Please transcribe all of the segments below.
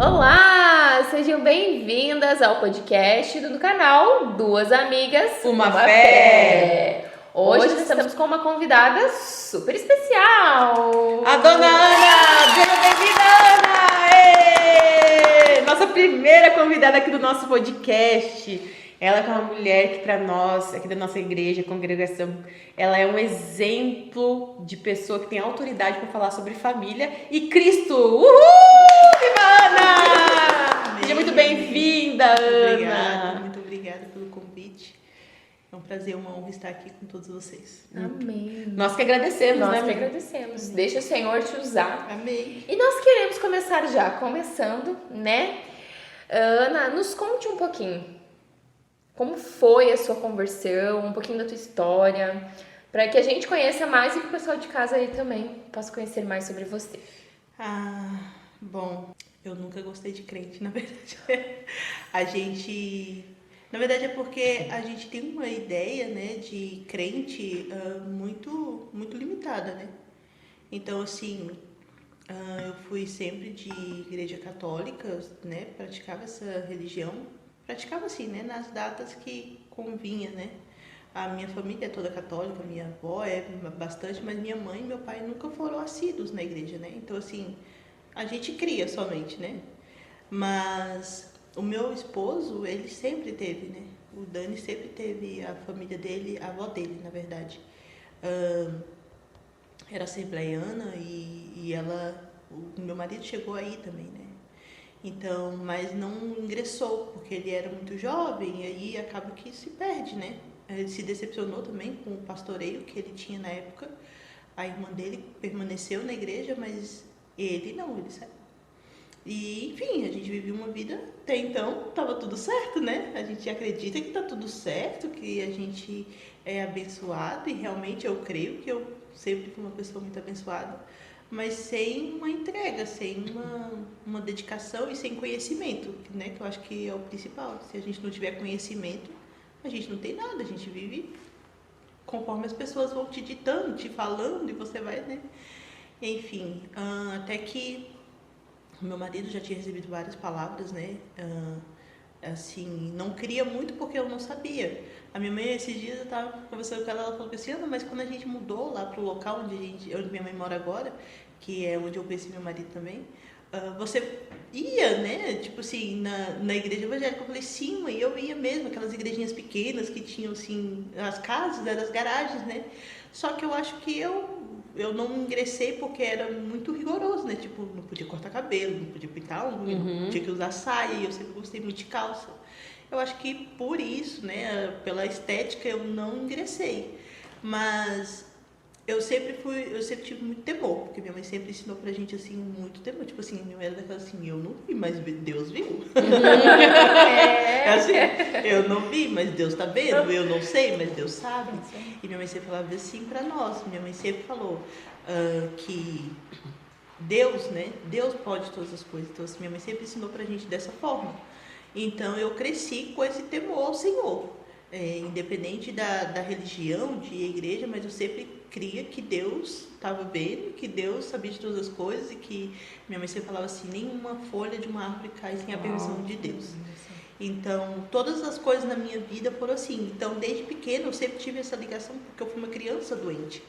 Olá, sejam bem-vindas ao podcast do canal Duas Amigas, Uma Fé. Hoje nós estamos com uma convidada super especial. A dona Ana! Seja bem-vinda, Ana! Nossa primeira convidada aqui do nosso podcast. Ela é uma mulher que para nós, aqui da nossa igreja, congregação, ela é um exemplo de pessoa que tem autoridade para falar sobre família e Cristo. Uhul! Viva Ana! Seja muito bem-vinda, Ana! Muito obrigada pelo convite. É um prazer, uma honra estar aqui com todos vocês. Amém. Nós que agradecemos, Nós né, que amiga? agradecemos. Deixa o Senhor te usar. Amém. E nós queremos começar já, começando, né? Ana, nos conte um pouquinho. Como foi a sua conversão, um pouquinho da tua história, para que a gente conheça mais e que o pessoal de casa aí também possa conhecer mais sobre você. Bom, eu nunca gostei de crente, na verdade. Na verdade é porque a gente tem uma ideia, né, de crente muito, muito limitada, né? Então, assim, eu fui sempre de igreja católica, né, praticava essa religião. Praticava assim, né, nas datas que convinha, né? A minha família é toda católica, minha avó é bastante, mas minha mãe e meu pai nunca foram assíduos na igreja, né? Então, assim, a gente cria somente, né? Mas o meu esposo, ele sempre teve, né? O Dani sempre teve a família dele, a avó dele, na verdade. Era assembleiana e o meu marido chegou aí também, né? Então, mas não ingressou, porque ele era muito jovem e aí acaba que se perde, né? Ele se decepcionou também com o pastoreio que ele tinha na época. A irmã dele permaneceu na igreja, mas ele não, ele saiu. E, enfim, a gente vivia uma vida, até então estava tudo certo, né? A gente acredita que está tudo certo, que a gente é abençoado e realmente eu creio que eu sempre fui uma pessoa muito abençoada, mas sem uma entrega, sem uma dedicação e sem conhecimento, né? Que eu acho que é o principal. Se a gente não tiver conhecimento, a gente não tem nada, a gente vive conforme as pessoas vão te ditando, te falando e você vai, né? Enfim, até que o meu marido já tinha recebido várias palavras, né? Assim, não queria muito porque eu não sabia. A minha mãe, esses dias, eu estava conversando com ela falou assim, Ana, mas quando a gente mudou lá pro local onde minha mãe mora agora, que é onde eu conheci meu marido também, você ia, né, tipo assim, na igreja evangélica? Eu falei, sim, mãe, eu ia mesmo, aquelas igrejinhas pequenas que tinham, assim, as casas, eram as garagens, né? Só que eu acho que eu não ingressei porque era muito rigoroso, né? Tipo, não podia cortar cabelo, não podia pintar unha, tinha que usar saia, e eu sempre gostei muito de calça. Eu acho que por isso, né, pela estética, eu não ingressei. Mas eu sempre tive muito temor, porque minha mãe sempre ensinou pra gente, assim, muito temor. Tipo assim, minha mãe era daquela assim, eu não vi, mas Deus viu. Assim, eu não vi, mas Deus tá vendo. Eu não sei, mas Deus sabe. E minha mãe sempre falava assim pra nós. Minha mãe sempre falou que Deus, né, Deus pode todas as coisas. Então, assim, minha mãe sempre ensinou pra gente dessa forma. Então, eu cresci com esse temor ao Senhor. Independente da religião, de igreja, mas eu sempre cria que Deus estava vendo, que Deus sabia de todas as coisas e que minha mãe sempre falava assim, nenhuma folha de uma árvore cai sem a permissão de Deus. Então, todas as coisas na minha vida foram assim. Então, desde pequena, eu sempre tive essa ligação porque eu fui uma criança doente.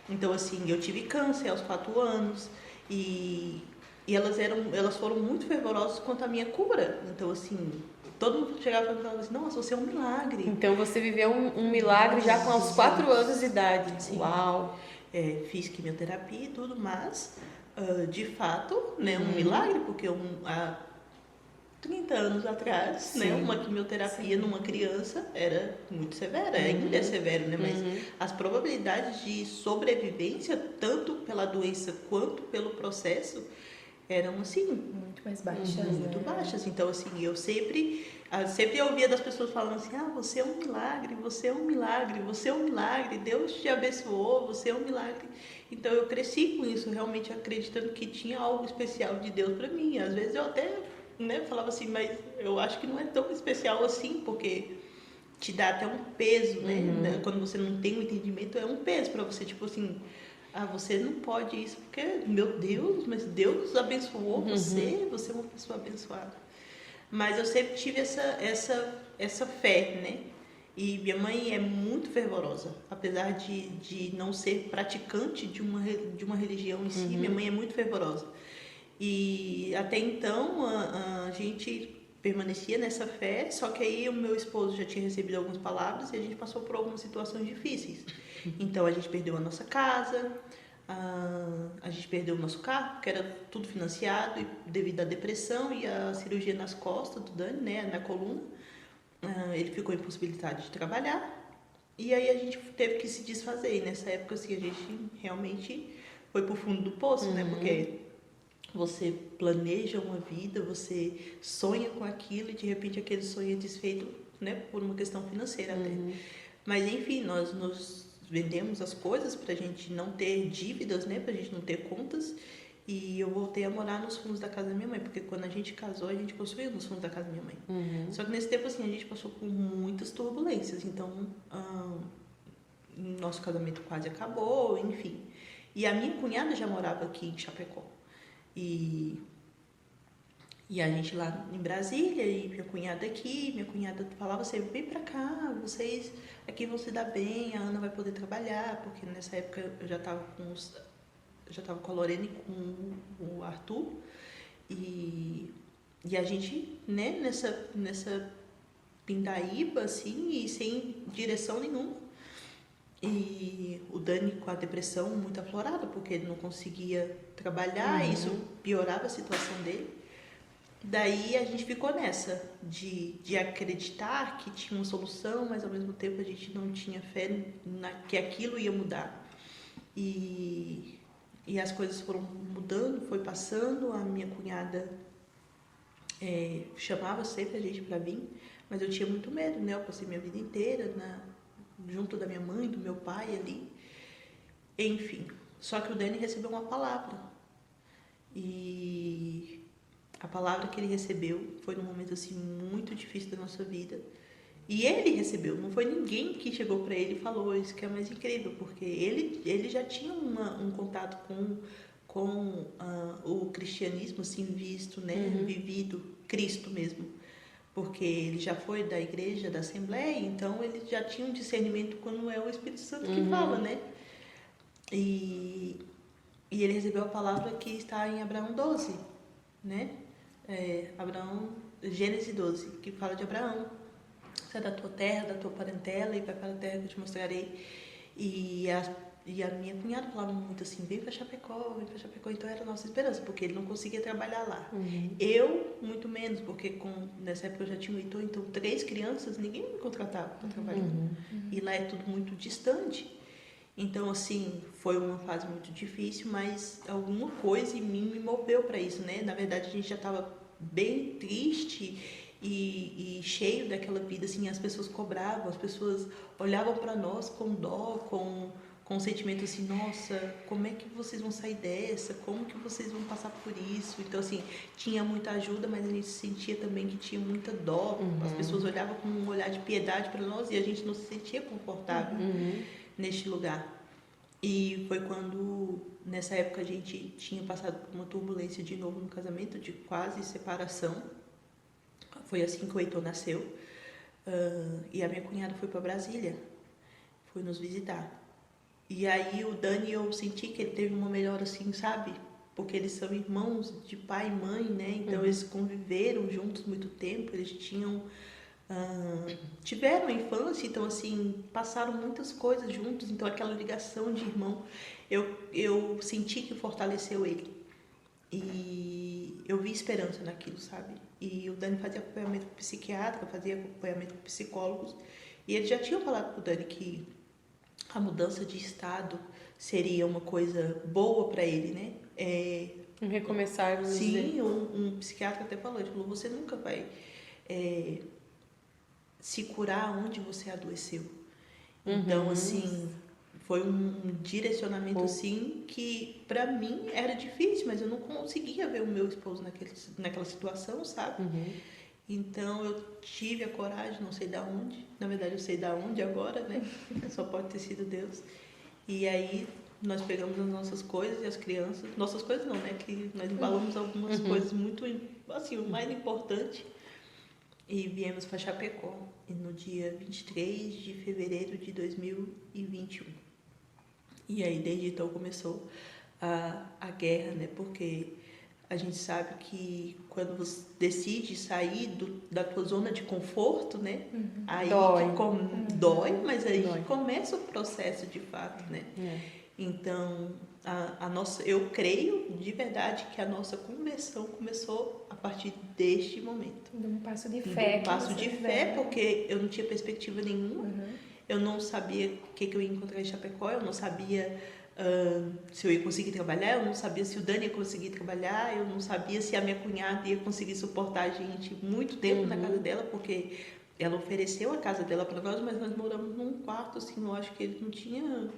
Então, assim, eu tive câncer aos 4 anos e elas foram muito fervorosas quanto à minha cura. Então, assim, todo mundo chegava e falava assim, nossa, você é um milagre. Então você viveu um milagre já com os 4 anos de idade. Sim. Uau! Fiz quimioterapia e tudo, mas de fato, né, um milagre, porque há 30 anos atrás, né, uma quimioterapia numa criança era muito severa, ainda é severo, né, mas as probabilidades de sobrevivência, tanto pela doença quanto pelo processo, eram assim Muito mais baixas. muito baixas. Então, assim, eu sempre ouvia das pessoas falando assim, você é um milagre, você é um milagre, você é um milagre, Deus te abençoou, você é um milagre. Então eu cresci com isso, realmente acreditando que tinha algo especial de Deus para mim. Às vezes eu até, né, falava assim, mas eu acho que não é tão especial assim, porque te dá até um peso, né? Quando você não tem um entendimento, é um peso para você, tipo assim, você não pode isso, porque, meu Deus, mas Deus abençoou você, você é uma pessoa abençoada. Mas eu sempre tive essa fé, né? E minha mãe é muito fervorosa, apesar de não ser praticante de uma religião em si, minha mãe é muito fervorosa. E até então a gente permanecia nessa fé, só que aí o meu esposo já tinha recebido algumas palavras e a gente passou por algumas situações difíceis. Então a gente perdeu a nossa casa, a gente perdeu o nosso carro, que era tudo financiado, e devido à depressão e à cirurgia nas costas do Dani, né, na coluna, ele ficou impossibilitado de trabalhar. E aí a gente teve que se desfazer. E nessa época, assim, a gente realmente foi pro fundo do poço, né? Porque você planeja uma vida, você sonha com aquilo e de repente aquele sonho é desfeito, né? Por uma questão financeira até. Mas enfim, nós nos vendemos as coisas pra gente não ter dívidas, né? Pra gente não ter contas. E eu voltei a morar nos fundos da casa da minha mãe, porque quando a gente casou, a gente construiu nos fundos da casa da minha mãe. Só que nesse tempo, assim, a gente passou por muitas turbulências. Então, nosso casamento quase acabou, enfim. E a minha cunhada já morava aqui em Chapecó. E a gente lá em Brasília, e minha cunhada aqui, minha cunhada falava assim, vem pra cá, vocês aqui vão se dar bem, a Ana vai poder trabalhar, porque nessa época eu já estava com a Lorena e com o Arthur, e a gente, né, nessa pindaíba, assim, e sem direção nenhuma. E o Dani com a depressão muito aflorada, porque ele não conseguia trabalhar, e isso piorava a situação dele. Daí a gente ficou nessa, de acreditar que tinha uma solução, mas ao mesmo tempo a gente não tinha fé que aquilo ia mudar. E as coisas foram mudando, foi passando, a minha cunhada chamava sempre a gente para vir, mas eu tinha muito medo, né? Eu passei minha vida inteira junto da minha mãe, do meu pai ali. Enfim, só que o Dani recebeu uma palavra. E a palavra que ele recebeu foi num momento assim muito difícil da nossa vida. E ele recebeu, não foi ninguém que chegou para ele e falou, isso que é mais incrível, porque ele já tinha um contato com o cristianismo assim visto, né, vivido, Cristo mesmo. Porque ele já foi da igreja, da Assembleia, então ele já tinha um discernimento quando é o Espírito Santo que fala, né? E ele recebeu a palavra que está em Abraão 12, né? Gênesis 12, que fala de Abraão. Sai da tua terra, da tua parentela e vai para a terra que eu te mostrarei. E a minha cunhada falava muito assim, vem para Chapecó, então era a nossa esperança, porque ele não conseguia trabalhar lá. Eu, muito menos, porque nessa época eu já tinha um Heitor, então 3 crianças, ninguém me contratava para trabalhar. E lá é tudo muito distante. Então, assim, foi uma fase muito difícil, mas alguma coisa em mim me moveu para isso, né? Na verdade, a gente já estava bem triste e cheio daquela vida, assim, as pessoas cobravam, as pessoas olhavam para nós com dó, com um sentimento assim, nossa, como é que vocês vão sair dessa? Como que vocês vão passar por isso? Então, assim, tinha muita ajuda, mas a gente sentia também que tinha muita dó. As pessoas olhavam com um olhar de piedade para nós e a gente não se sentia confortável neste lugar. E foi quando, nessa época, a gente tinha passado por uma turbulência de novo no casamento, de quase separação. Foi assim que o Heitor nasceu. E a minha cunhada foi para Brasília, foi nos visitar. E aí o Dani, eu senti que ele teve uma melhora assim, sabe? Porque eles são irmãos de pai e mãe, né? Então eles conviveram juntos muito tempo, eles tiveram a infância, então assim, passaram muitas coisas juntos, então aquela ligação de irmão, eu senti que fortaleceu ele. E eu vi esperança naquilo, sabe? E o Dani fazia acompanhamento com psiquiatra, fazia acompanhamento com psicólogos, e ele já tinha falado pro Dani que a mudança de estado seria uma coisa boa para ele, né? Um recomeçar, vamos dizer. Sim, um psiquiatra até falou, ele falou, você nunca vai se curar onde você adoeceu. Então, assim, foi um direcionamento, assim, que pra mim era difícil, mas eu não conseguia ver o meu esposo naquela situação, sabe? Então, eu tive a coragem, não sei da onde, na verdade eu sei da onde agora, né? Só pode ter sido Deus. E aí, nós pegamos as nossas coisas e as crianças, nossas coisas não, né? Que nós embalamos algumas coisas muito, assim, o mais importante, e viemos para Chapecó no dia 23 de fevereiro de 2021. E aí, desde então, começou a guerra, né? Porque a gente sabe que quando você decide sair da tua zona de conforto, né? Aí Dói. dói, mas aí Dói. começa o processo de fato, né? É. Então, eu creio de verdade que a nossa conversão começou a partir deste momento. De um passo de fé. Um passo que de vocês fé, deram. porque eu não tinha perspectiva nenhuma. Eu não sabia o que eu ia encontrar em Chapecó, eu não sabia se eu ia conseguir trabalhar, eu não sabia se o Dani ia conseguir trabalhar, eu não sabia se a minha cunhada ia conseguir suportar a gente muito tempo na casa dela, porque ela ofereceu a casa dela para nós, mas nós moramos num quarto, assim, eu acho que ele não tinha...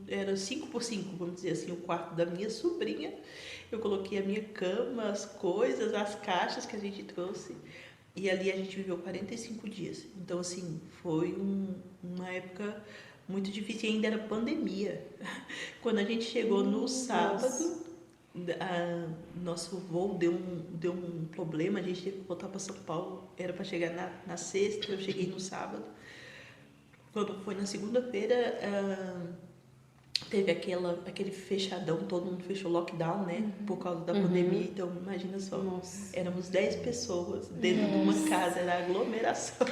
Era 5x5, vamos dizer assim, o quarto da minha sobrinha. Eu coloquei a minha cama, as coisas, as caixas que a gente trouxe. E ali a gente viveu 45 dias. Então, assim, foi uma época muito difícil. E ainda era pandemia. Quando a gente chegou no sábado, nosso voo deu um problema. A gente teve que voltar para São Paulo. Era para chegar na sexta, eu cheguei no sábado. Quando foi na segunda-feira, teve aquele fechadão, todo mundo fechou lockdown, né? Por causa da pandemia. Então, imagina só. Nossa. Éramos 10 pessoas dentro de uma casa, era aglomeração.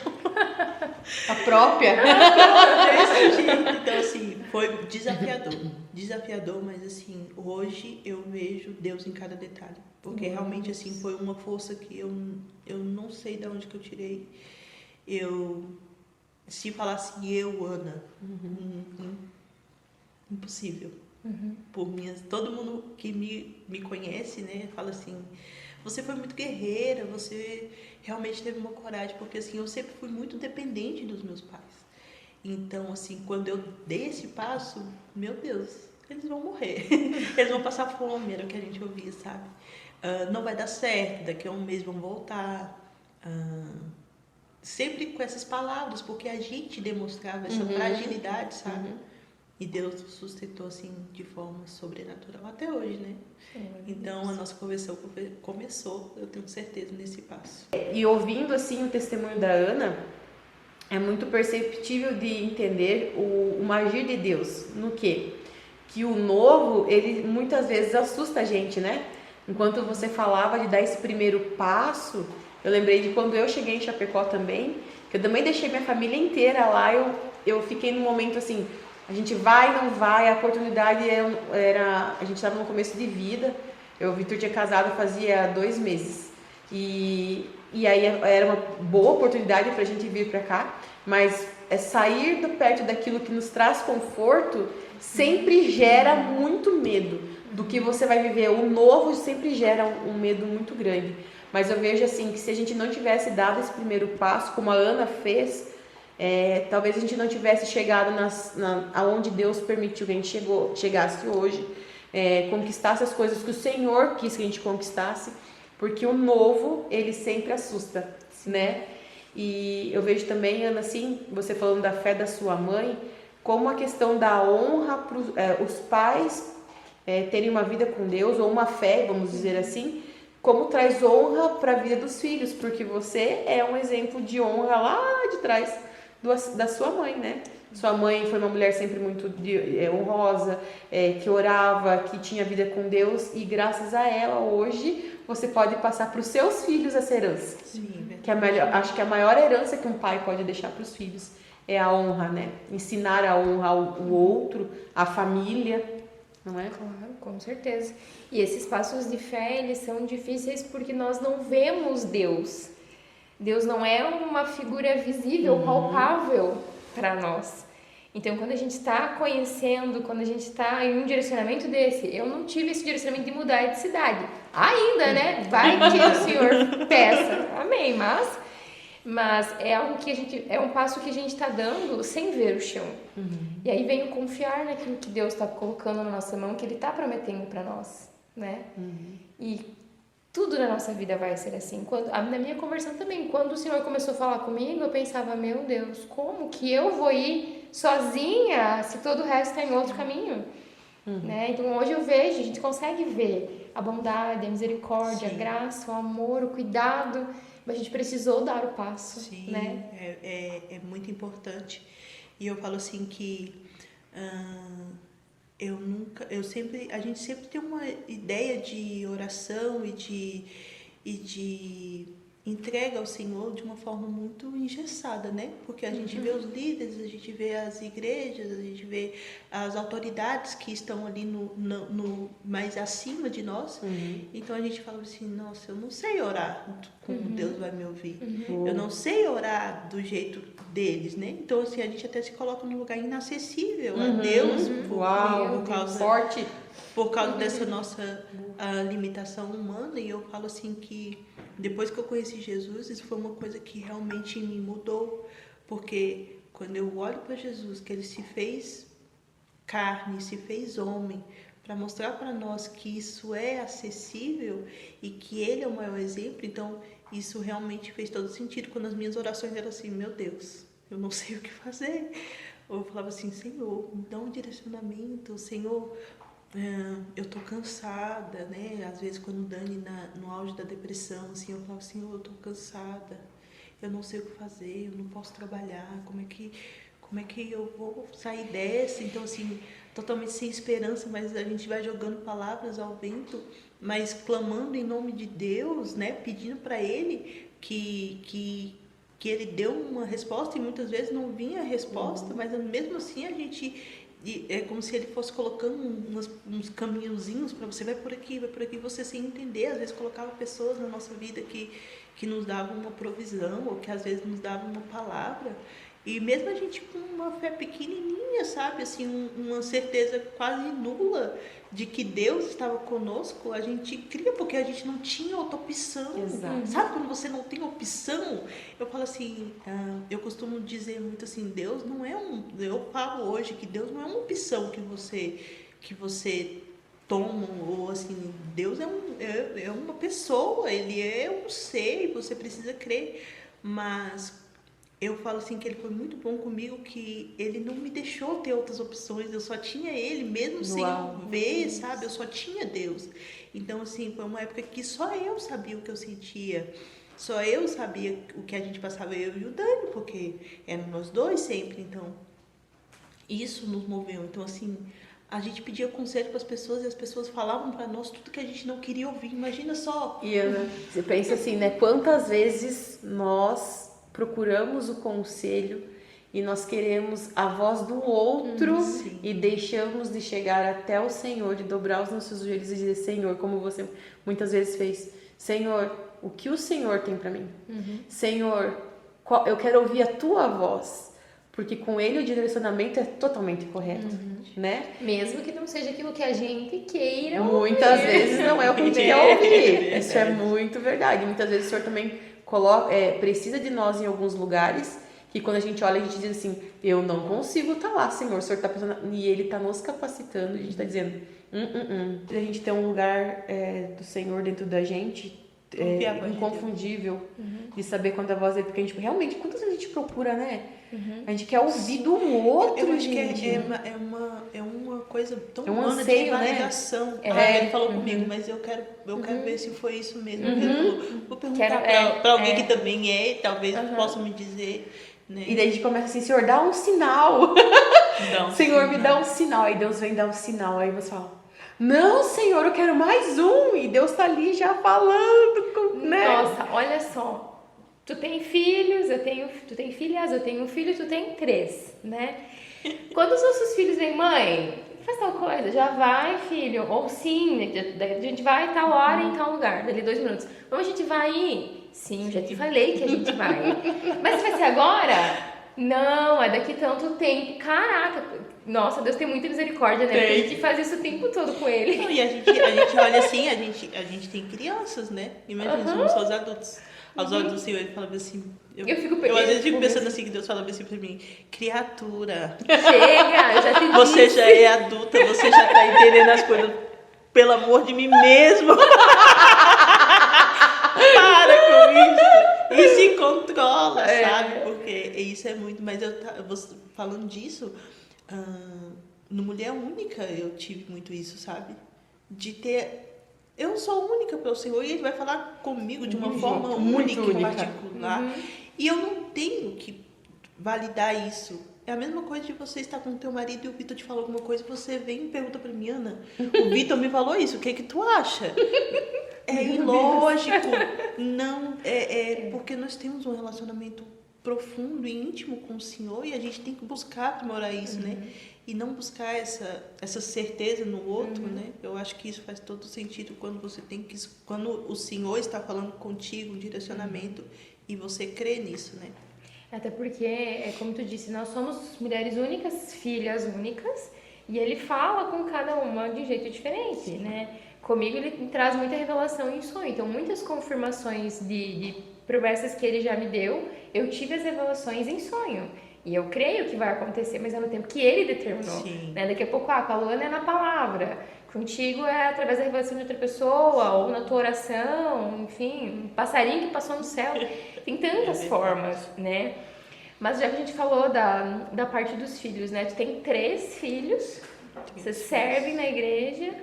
A própria? Desse jeito. Então, assim, foi desafiador. Desafiador, mas assim, hoje eu vejo Deus em cada detalhe. Porque realmente, assim, foi uma força que eu não sei de onde que eu tirei. Se falasse Ana, impossível. Todo mundo que me conhece, né, fala assim, você foi muito guerreira, você realmente teve uma coragem, porque assim, eu sempre fui muito dependente dos meus pais. Então, assim, quando eu dei esse passo, meu Deus, eles vão morrer. Eles vão passar fome, era o que a gente ouvia, sabe? Não vai dar certo, daqui a um mês vão voltar. Sempre com essas palavras, porque a gente demonstrava essa fragilidade, sabe? E Deus sustentou assim de forma sobrenatural até hoje, né? Então a nossa conversão começou, eu tenho certeza, nesse passo. E ouvindo assim o testemunho da Ana, é muito perceptível de entender o agir de Deus. No quê? Que o novo, ele muitas vezes assusta a gente, né? Enquanto você falava de dar esse primeiro passo, eu lembrei de quando eu cheguei em Chapecó também, que eu também deixei minha família inteira lá, eu fiquei num momento assim, a gente vai, não vai, a oportunidade era a gente estava no começo de vida, o Vitor tinha casado fazia 2 meses, e aí era uma boa oportunidade para a gente vir para cá, mas sair do perto daquilo que nos traz conforto sempre gera muito medo do que você vai viver. O novo sempre gera um medo muito grande. Mas eu vejo assim que se a gente não tivesse dado esse primeiro passo, como a Ana fez, talvez a gente não tivesse chegado aonde Deus permitiu que a gente chegasse hoje, conquistasse as coisas que o Senhor quis que a gente conquistasse, porque o novo, ele sempre assusta, né? E eu vejo também, Ana, assim, você falando da fé da sua mãe, como a questão da honra para os pais terem uma vida com Deus, ou uma fé, vamos dizer assim, como traz honra para a vida dos filhos, porque você é um exemplo de honra lá de trás da sua mãe, né? Sua mãe foi uma mulher sempre muito honrosa, que orava, que tinha vida com Deus, e graças a ela, hoje, você pode passar para os seus filhos essa herança. Sim, Que acho que a maior herança que um pai pode deixar para os filhos é a honra, né? Ensinar a honrar o outro, a família, não é? Claro, com certeza. E esses passos de fé, eles são difíceis porque nós não vemos Deus. Deus não é uma figura visível, palpável para nós. Então, quando a gente está conhecendo, quando a gente está em um direcionamento desse, eu não tive esse direcionamento de mudar de cidade. Ainda, né? Vai que o Senhor peça. Amém. Mas é algo que é um passo que a gente está dando sem ver o chão. E aí vem o confiar naquilo que Deus está colocando na nossa mão, que Ele está prometendo para nós, né? E tudo na nossa vida vai ser assim. Na minha conversão também, quando o Senhor começou a falar comigo, eu pensava, meu Deus, como que eu vou ir sozinha se todo o resto está em outro caminho? né? Então hoje eu vejo, a gente consegue ver a bondade, a misericórdia, a Sim. graça, o amor, o cuidado, mas a gente precisou dar o passo, Sim, né? é muito importante. E eu falo assim que a gente sempre tem uma ideia de oração e de entrega ao Senhor de uma forma muito engessada, né? Porque a gente vê os líderes, a gente vê as igrejas, a gente vê as autoridades que estão ali no mais acima de nós. Então a gente fala assim, nossa, eu não sei orar como Deus vai me ouvir. Eu não sei orar do jeito deles, né? Então assim, a gente até se coloca num lugar inacessível a Deus por causa dessa nossa limitação humana. E eu falo assim que depois que eu conheci Jesus, isso foi uma coisa que realmente me mudou, porque quando eu olho para Jesus, que ele se fez carne, se fez homem, para mostrar para nós que isso é acessível e que ele é o maior exemplo, então isso realmente fez todo sentido. Quando as minhas orações eram assim, meu Deus, eu não sei o que fazer. Eu falava assim, Senhor, me dá um direcionamento, Senhor, eu tô cansada, né? Às vezes quando o Dani no auge da depressão, assim, eu falo assim, eu tô cansada, eu não sei o que fazer, eu não posso trabalhar, como é que eu vou sair dessa? Então, assim, totalmente sem esperança, mas a gente vai jogando palavras ao vento, mas clamando em nome de Deus, né? Pedindo para Ele que Ele deu uma resposta, e muitas vezes não vinha a resposta, mas mesmo assim a gente... é como se ele fosse colocando uns caminhozinhos para você, vai por aqui, você sem entender. Às vezes colocava pessoas na nossa vida que nos davam uma provisão, ou que às vezes nos davam uma palavra. E mesmo a gente com uma fé pequenininha, sabe, assim, uma certeza quase nula de que Deus estava conosco, a gente cria, porque a gente não tinha outra opção. Exato. Sabe quando você não tem opção? Eu falo assim, eu costumo dizer muito assim, Deus não é eu falo hoje que Deus não é uma opção que você toma, ou assim, Deus é uma pessoa, ele é um ser, e você precisa crer. Mas eu falo assim que ele foi muito bom comigo, que ele não me deixou ter outras opções, eu só tinha ele, mesmo sem eu ver, sabe? Eu só tinha Deus. Então, assim, foi uma época que só eu sabia o que eu sentia, só eu sabia o que a gente passava, eu e o Dani, porque eram nós dois sempre. Então, isso nos moveu. Então, assim, a gente pedia conselho para as pessoas e as pessoas falavam para nós tudo que a gente não queria ouvir. Imagina só. E Ana, você pensa assim, né? Quantas vezes nós procuramos o conselho e nós queremos a voz do outro e deixamos de chegar até o Senhor, de dobrar os nossos joelhos e dizer, Senhor, como você muitas vezes fez, Senhor, o que o Senhor tem para mim? Senhor, eu quero ouvir a tua voz, porque com ele o direcionamento é totalmente correto, né? Mesmo que não seja aquilo que a gente queira Muitas ouvir. vezes não é o que a gente quer ouvir. Isso é muito verdade. Muitas vezes o Senhor também precisa de nós em alguns lugares, que quando a gente olha, a gente diz assim, eu não consigo estar lá, Senhor. O Senhor está pensando, e Ele está nos capacitando, e a gente está dizendo, A gente tem um lugar do Senhor dentro da gente, inconfundível, de saber quando a voz dele, porque a gente realmente, quantas vezes a gente procura, né? A gente quer ouvir do outro, eu acho gente. que é uma coisa tão um humana anseio, de né? validação. Ele falou comigo, mas eu quero ver se foi isso mesmo. Ele falou, vou perguntar para alguém que também talvez possa me dizer. Né? E daí a gente começa assim, Senhor, dá um sinal. Senhor, me dá um sinal. Aí Deus vem dar um sinal. Aí você fala, não, Senhor, eu quero mais um. E Deus tá ali já falando, né? Nossa, olha só. Tu tem filhos, tu tem filhas, eu tenho um filho, tu tem 3, né? Quando os nossos filhos vêm, mãe, faz tal coisa, já vai, filho. Ou sim, a gente vai tal hora em tal lugar, dali 2 minutos. Vamos, a gente vai ir? Sim, já te falei que a gente vai. Mas vai ser agora? Não, é daqui tanto tempo. Caraca, nossa, Deus tem muita misericórdia, né? Porque a gente faz isso o tempo todo com ele. Não, e a gente olha assim, a gente tem crianças, né? Imagina, somos só os adultos. Aos olhos do Senhor, ele falava assim... Eu às vezes fico pensando assim, que Deus falava assim pra mim, criatura, chega, eu já te disse. Você já é adulta, você já tá entendendo as coisas, pelo amor de mim mesmo. Para com isso. E se controla, sabe? Porque isso é muito... Mas eu falando disso... no Mulher Única eu tive muito isso, sabe? De ter... Eu sou única pelo Senhor e Ele vai falar comigo de uma forma muito única e única. particular. E eu não tenho que validar isso. É a mesma coisa de você estar com o teu marido e o Vitor te falou alguma coisa e você vem e pergunta pra mim, Ana, o Vitor me falou isso, o que que tu acha? É ilógico. Não, porque nós temos um relacionamento profundo e íntimo com o Senhor e a gente tem que buscar aprimorar isso, né? E não buscar essa certeza no outro, né? Eu acho que isso faz todo sentido quando você quando o Senhor está falando contigo um direcionamento e você crê nisso, né? Até porque, como tu disse, nós somos mulheres únicas, filhas únicas, e ele fala com cada uma de um jeito diferente, né? Comigo ele traz muita revelação em sonho, então muitas confirmações de promessas que ele já me deu, eu tive as revelações em sonho. E eu creio que vai acontecer, mas é no tempo que ele determinou. Né? Daqui a pouco, com a Luana é na palavra, contigo é através da revelação de outra pessoa, ou na tua oração, enfim, um passarinho que passou no céu. Tem tantas formas, né? Mas já que a gente falou da parte dos filhos, né? Tu tem 3 filhos, você serve na igreja.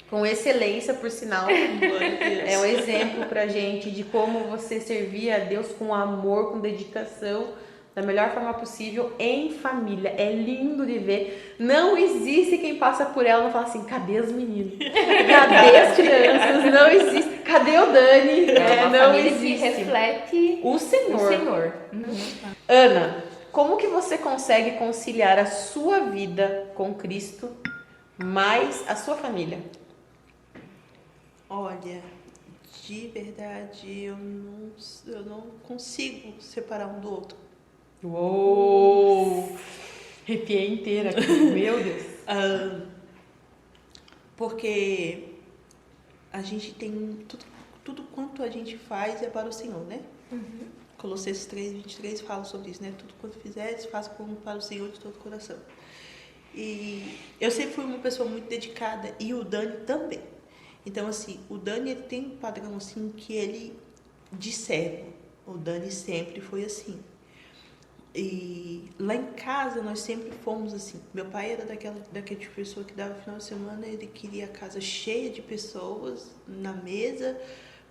Com excelência, por sinal. É um exemplo pra gente de como você servia a Deus com amor, com dedicação, da melhor forma possível, em família. É lindo de ver. Não existe quem passa por ela e não fala assim, cadê os meninos? Cadê as crianças? Não existe. Cadê o Dani? Não existe. Que reflete o Senhor. Ana, como que você consegue conciliar a sua vida com Cristo mais a sua família? Olha, de verdade, eu não consigo separar um do outro. Uou! Arrepiei inteira aqui, meu Deus. Porque a gente tem tudo quanto a gente faz é para o Senhor, né? Colossenses 3:23 fala sobre isso, né? Tudo quanto fizeres, faça como para o Senhor de todo o coração. E eu sempre fui uma pessoa muito dedicada e o Dani também. Então, assim, o Dani ele tem um padrão assim que ele de servo. O Dani sempre foi assim. E lá em casa nós sempre fomos assim. Meu pai era daquela tipo de pessoa que dava final de semana, ele queria a casa cheia de pessoas na mesa,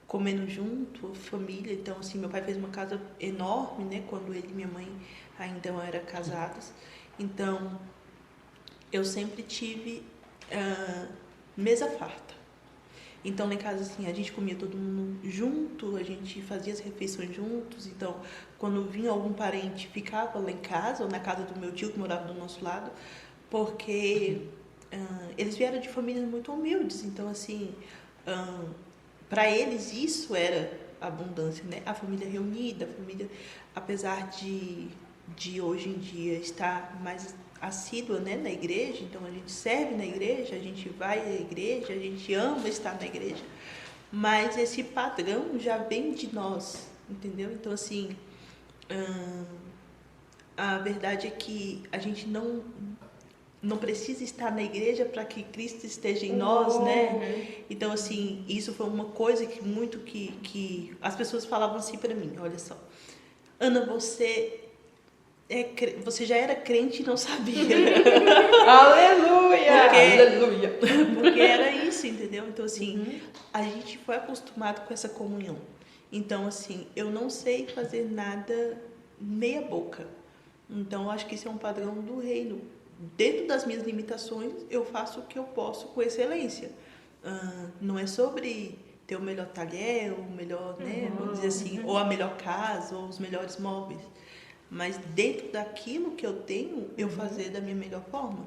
comendo junto, família. Então, assim, meu pai fez uma casa enorme, né? Quando ele e minha mãe ainda eram casados. Então, eu sempre tive mesa farta. Então, lá em casa, assim, a gente comia todo mundo junto, a gente fazia as refeições juntos. Então, quando vinha algum parente, ficava lá em casa, ou na casa do meu tio, que morava do nosso lado, porque eles vieram de famílias muito humildes. Então, assim, para eles isso era abundância, né? A família reunida, a família, apesar de hoje em dia estar mais assídua, né, na igreja, então a gente serve na igreja, a gente vai à igreja, a gente ama estar na igreja, mas esse padrão já vem de nós, entendeu? Então, assim, a verdade é que a gente não precisa estar na igreja para que Cristo esteja em nós, né? Então, assim, isso foi uma coisa que as pessoas falavam assim para mim, olha só, Ana, você já era crente e não sabia. Aleluia! Aleluia! Porque era isso, entendeu? Então, assim, a gente foi acostumado com essa comunhão. Então, assim, eu não sei fazer nada meia boca. Então, eu acho que isso é um padrão do reino. Dentro das minhas limitações, eu faço o que eu posso com excelência. Não é sobre ter o melhor talher, o melhor, né, vamos dizer assim, ou a melhor casa, ou os melhores móveis. Mas dentro daquilo que eu tenho, eu fazer da minha melhor forma.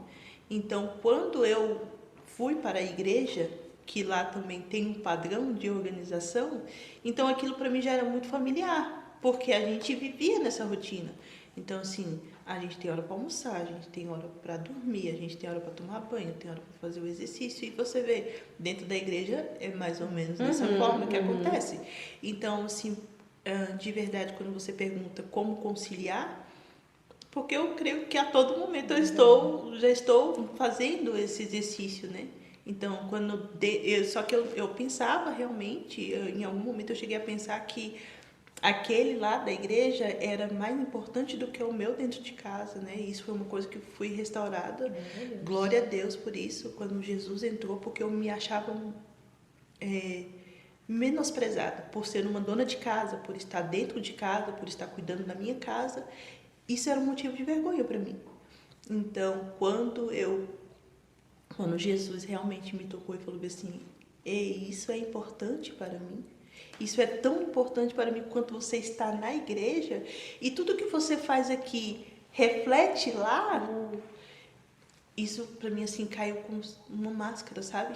Então, quando eu fui para a igreja, que lá também tem um padrão de organização, então aquilo para mim já era muito familiar, porque a gente vivia nessa rotina. Então, assim, a gente tem hora para almoçar, a gente tem hora para dormir, a gente tem hora para tomar banho, tem hora para fazer o exercício. E você vê, dentro da igreja é mais ou menos dessa forma que acontece. Então, assim, de verdade, quando você pergunta como conciliar, porque eu creio que a todo momento eu já estou fazendo esse exercício, né? Então, só que eu pensava realmente, em algum momento eu cheguei a pensar que aquele lá da igreja era mais importante do que o meu dentro de casa, né? Isso foi uma coisa que eu fui restaurada. Glória a Deus por isso, quando Jesus entrou, porque eu me achava menosprezada por ser uma dona de casa, por estar dentro de casa, por estar cuidando da minha casa. Isso era um motivo de vergonha para mim. Então, quando Jesus realmente me tocou e falou assim, ei, isso é importante para mim. Isso é tão importante para mim quanto você está na igreja. E tudo que você faz aqui reflete lá. Isso para mim assim caiu como uma máscara, sabe?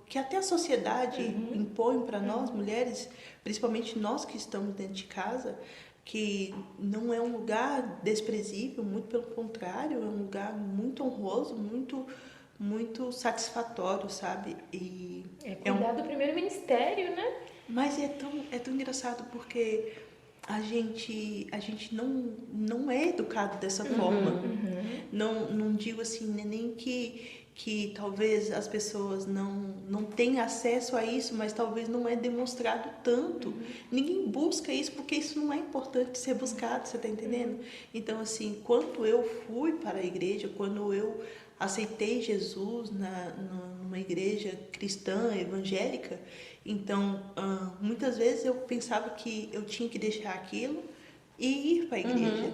Que até a sociedade impõe para nós mulheres, principalmente nós que estamos dentro de casa, que não é um lugar desprezível, muito pelo contrário, é um lugar muito honroso, muito satisfatório, sabe? E Cuidar do primeiro ministério, né? mas é tão engraçado porque a gente não é educado dessa forma. Não digo assim, nem que talvez as pessoas não tenham acesso a isso, mas talvez não é demonstrado tanto. Ninguém busca isso porque isso não é importante ser buscado, você está entendendo? Então, assim, quando eu fui para a igreja, quando eu aceitei Jesus numa igreja cristã, evangélica, então, muitas vezes eu pensava que eu tinha que deixar aquilo e ir para a igreja.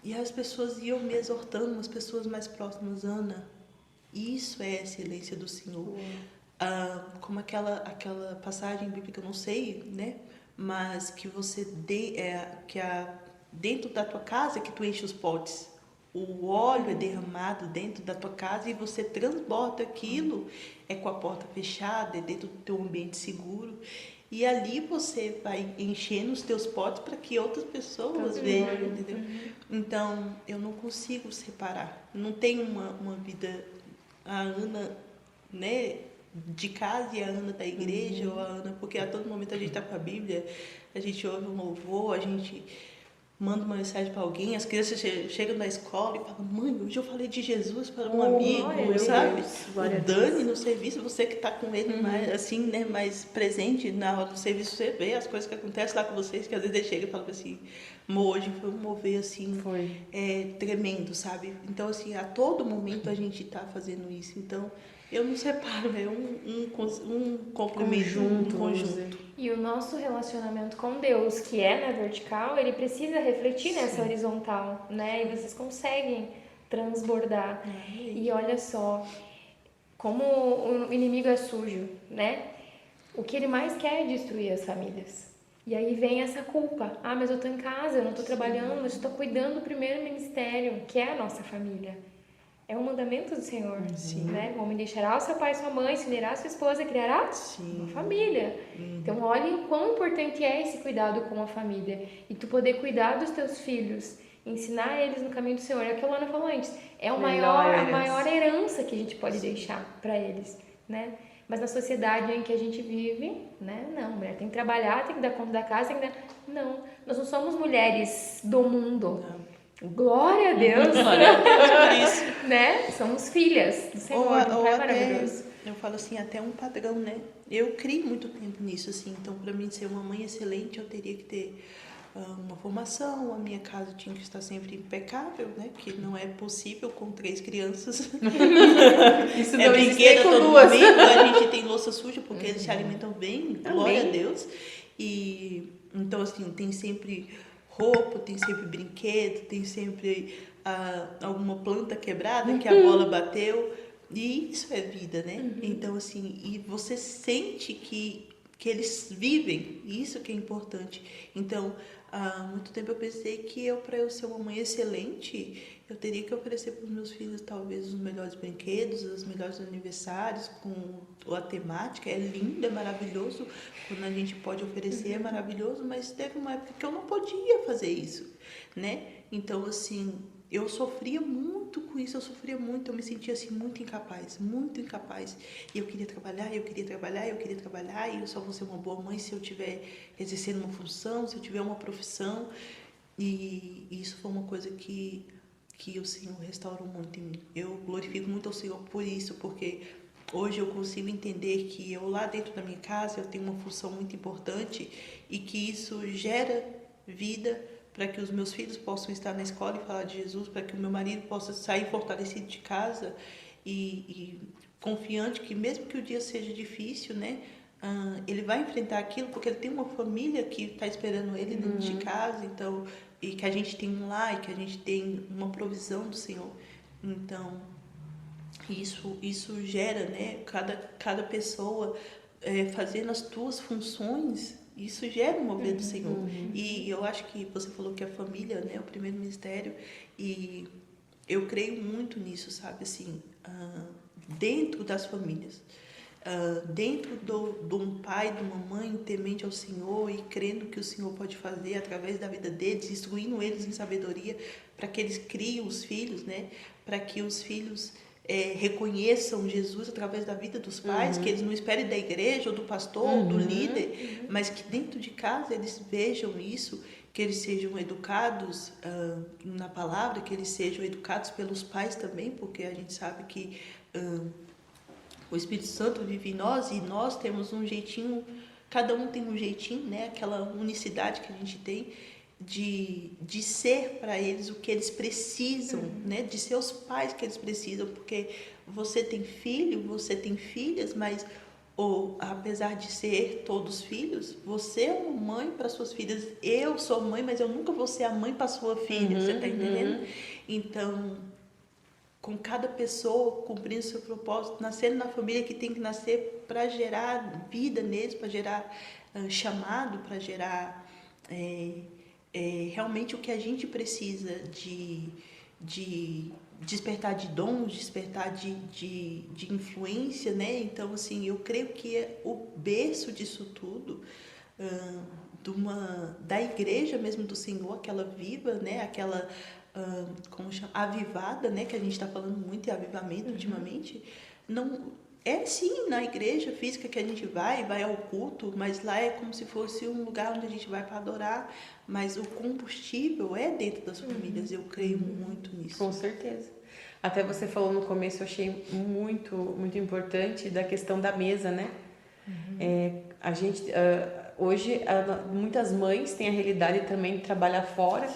E as pessoas iam me exortando, as pessoas mais próximas, Ana, isso é a excelência do Senhor. Como aquela passagem bíblica, eu não sei, né? Mas que você dentro da tua casa que tu enche os potes. O óleo é derramado dentro da tua casa e você transborda aquilo, é com a porta fechada, é dentro do teu ambiente seguro. E ali você vai enchendo os teus potes para que outras pessoas vejam, entendeu? Então, eu não consigo separar. Não tem uma vida, a Ana, né, de casa e a Ana da igreja, ou a Ana, porque a todo momento a gente está com a Bíblia, a gente ouve um louvor, a gente manda uma mensagem para alguém, as crianças chegam na escola e falam, mãe, hoje eu falei de Jesus para um amigo, sabe? O Dani no serviço, você que está com ele mais, assim, né, mais presente na hora do serviço, você vê as coisas que acontecem lá com vocês, que às vezes ele chega e fala assim, hoje foi um mover assim, tremendo, sabe? Então, assim, a todo momento a gente está fazendo isso. Então, eu não separo, é um complemento, um conjunto. E o nosso relacionamento com Deus, que é na vertical, ele precisa refletir nessa horizontal, né? E vocês conseguem transbordar. E olha só, como o inimigo é sujo, né? O que ele mais quer é destruir as famílias. E aí vem essa culpa. Ah, mas eu tô em casa, eu não tô trabalhando, mas eu tô cuidando do primeiro ministério, que é a nossa família. É um mandamento do Senhor, né? O homem deixará o seu pai e sua mãe, se unirá a sua esposa e criará uma família. Então, olha o quão importante é esse cuidado com a família. E tu poder cuidar dos teus filhos, ensinar eles no caminho do Senhor. É o que a Luana falou antes. É a maior herança que a gente pode deixar para eles, né? Mas na sociedade em que a gente vive, né? Não, mulher tem que trabalhar, tem que dar conta da casa, tem que dar... Não, nós não somos mulheres do mundo. Glória a Deus! Glória a Deus por isso. Né? Somos filhas do Senhor, do Pai maravilhoso. Eu falo assim, até um padrão, né? Eu criei muito tempo nisso, assim. Então, para mim ser uma mãe excelente, eu teria que ter uma formação, a minha casa tinha que estar sempre impecável, né? Que não é possível com 3 crianças. Isso é não brinquedo a com todo 2. momento, a gente tem louça suja porque eles se alimentam bem, glória a Deus. E então assim, tem sempre roupa, tem sempre brinquedo, tem sempre alguma planta quebrada que a bola bateu. E isso é vida, né? Então assim, e você sente que eles vivem, isso que é importante. Então, há muito tempo eu pensei que para eu ser uma mãe excelente, eu teria que oferecer para os meus filhos talvez os melhores brinquedos, os melhores aniversários, com a temática. É lindo, é maravilhoso. Quando a gente pode oferecer, é maravilhoso, mas teve uma época que eu não podia fazer isso, né? Então, assim, eu sofria muito com isso, eu me sentia assim muito incapaz. E eu queria trabalhar, e eu só vou ser uma boa mãe se eu tiver exercendo uma função, se eu tiver uma profissão. E isso foi uma coisa que o Senhor restaurou muito em mim. Eu glorifico muito ao Senhor por isso, porque hoje eu consigo entender que eu lá dentro da minha casa eu tenho uma função muito importante e que isso gera vida para que os meus filhos possam estar na escola e falar de Jesus, para que o meu marido possa sair fortalecido de casa e confiante que mesmo que o dia seja difícil, né, ele vai enfrentar aquilo porque ele tem uma família que está esperando ele dentro de casa, então, e que a gente tem um lar, e que a gente tem uma provisão do Senhor. Então, isso gera, né, cada pessoa fazendo as tuas funções, isso gera um mover do Senhor. E eu acho que você falou que a família, né, é o primeiro ministério, e eu creio muito nisso, sabe, assim, dentro das famílias. Dentro de um pai, de uma mãe temente ao Senhor e crendo que o Senhor pode fazer através da vida deles, instruindo eles em sabedoria, para que eles criem os filhos, né? Para que os filhos reconheçam Jesus através da vida dos pais, que eles não esperem da igreja, ou do pastor, ou do líder, mas que dentro de casa eles vejam isso, que eles sejam educados na palavra, que eles sejam educados pelos pais também, porque a gente sabe que o Espírito Santo vive em nós e nós temos um jeitinho, cada um tem um jeitinho, né? Aquela unicidade que a gente tem de ser para eles o que eles precisam, né? De ser os pais que eles precisam, porque você tem filho, você tem filhas, mas apesar de ser todos filhos, você é uma mãe para suas filhas. Eu sou mãe, mas eu nunca vou ser a mãe para sua filha, você tá entendendo? Então, com cada pessoa cumprindo seu propósito, nascendo na família que tem que nascer para gerar vida neles, para gerar chamado, para gerar realmente o que a gente precisa de despertar de dons, despertar de influência, né? Então, assim, eu creio que é o berço disso tudo, da igreja mesmo do Senhor, aquela viva, né? Aquela como chama? Avivada, né? Que a gente está falando muito em avivamento ultimamente. Não é sim na igreja física que a gente vai ao culto, mas lá é como se fosse um lugar onde a gente vai para adorar, mas o combustível é dentro das famílias. Eu creio muito nisso. Com certeza. Até você falou no começo, eu achei muito, muito importante da questão da mesa, né? A gente hoje muitas mães têm a realidade também de trabalhar fora,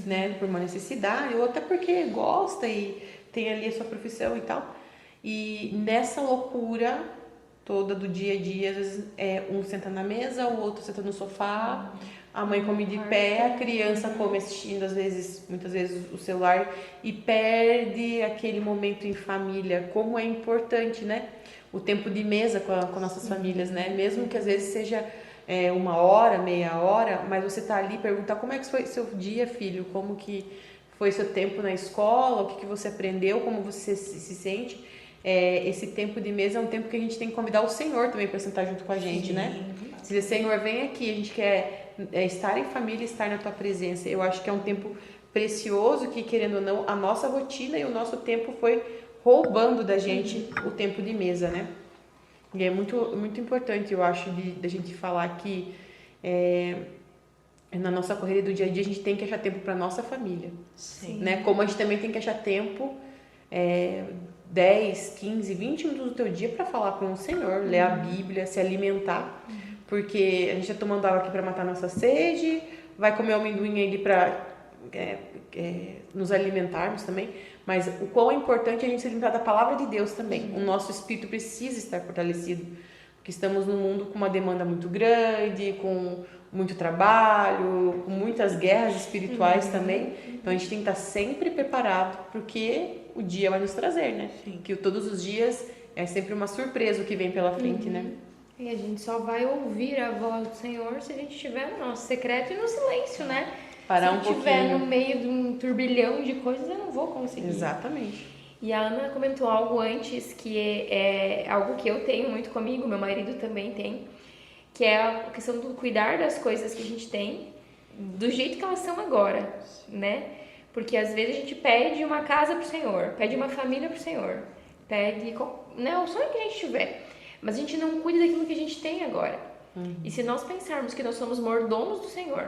né, por uma necessidade ou até porque gosta e tem ali a sua profissão e tal. E nessa loucura toda do dia a dia, às vezes um senta na mesa, o outro senta no sofá, a mãe come de pé, a criança come assistindo muitas vezes o celular e perde aquele momento em família. Como é importante, né? O tempo de mesa com nossas famílias, né? Mesmo que às vezes seja 1 hora, meia hora, mas você tá ali e perguntar como é que foi seu dia, filho, como que foi seu tempo na escola, o que você aprendeu, como você se sente. Esse tempo de mesa é um tempo que a gente tem que convidar o Senhor também para sentar junto com a gente, né? Se o Senhor vem aqui, a gente quer estar em família, estar na tua presença. Eu acho que é um tempo precioso que, querendo ou não, a nossa rotina e o nosso tempo foi roubando da gente o tempo de mesa, né? E é muito, muito importante, eu acho, da gente falar que na nossa correria do dia a dia a gente tem que achar tempo para nossa família. Sim. Né? Como a gente também tem que achar tempo, 10, 15, 20 minutos do teu dia para falar com o Senhor, ler a Bíblia, se alimentar, porque a gente está tomando água aqui para matar nossa sede, vai comer amendoim ali para nos alimentarmos também, mas o quão é importante a gente se alimentar da palavra de Deus também. O nosso espírito precisa estar fortalecido, porque estamos num mundo com uma demanda muito grande, com muito trabalho, com muitas guerras espirituais também. Então a gente tem que estar sempre preparado para o que o dia vai nos trazer, né? Sim. Que todos os dias é sempre uma surpresa o que vem pela frente, né? E a gente só vai ouvir a voz do Senhor se a gente estiver no nosso secreto e no silêncio, né? Parar se um eu estiver pouquinho. no meio de um turbilhão de coisas, eu não vou conseguir. Exatamente. E a Ana comentou algo antes que é algo que eu tenho muito comigo, meu marido também tem, que é a questão do cuidar das coisas que a gente tem do jeito que elas são agora, né? Porque às vezes a gente pede uma casa pro Senhor, pede uma família pro Senhor, pede, né, o sonho que a gente tiver, mas a gente não cuida daquilo que a gente tem agora. E se nós pensarmos que nós somos mordomos do Senhor,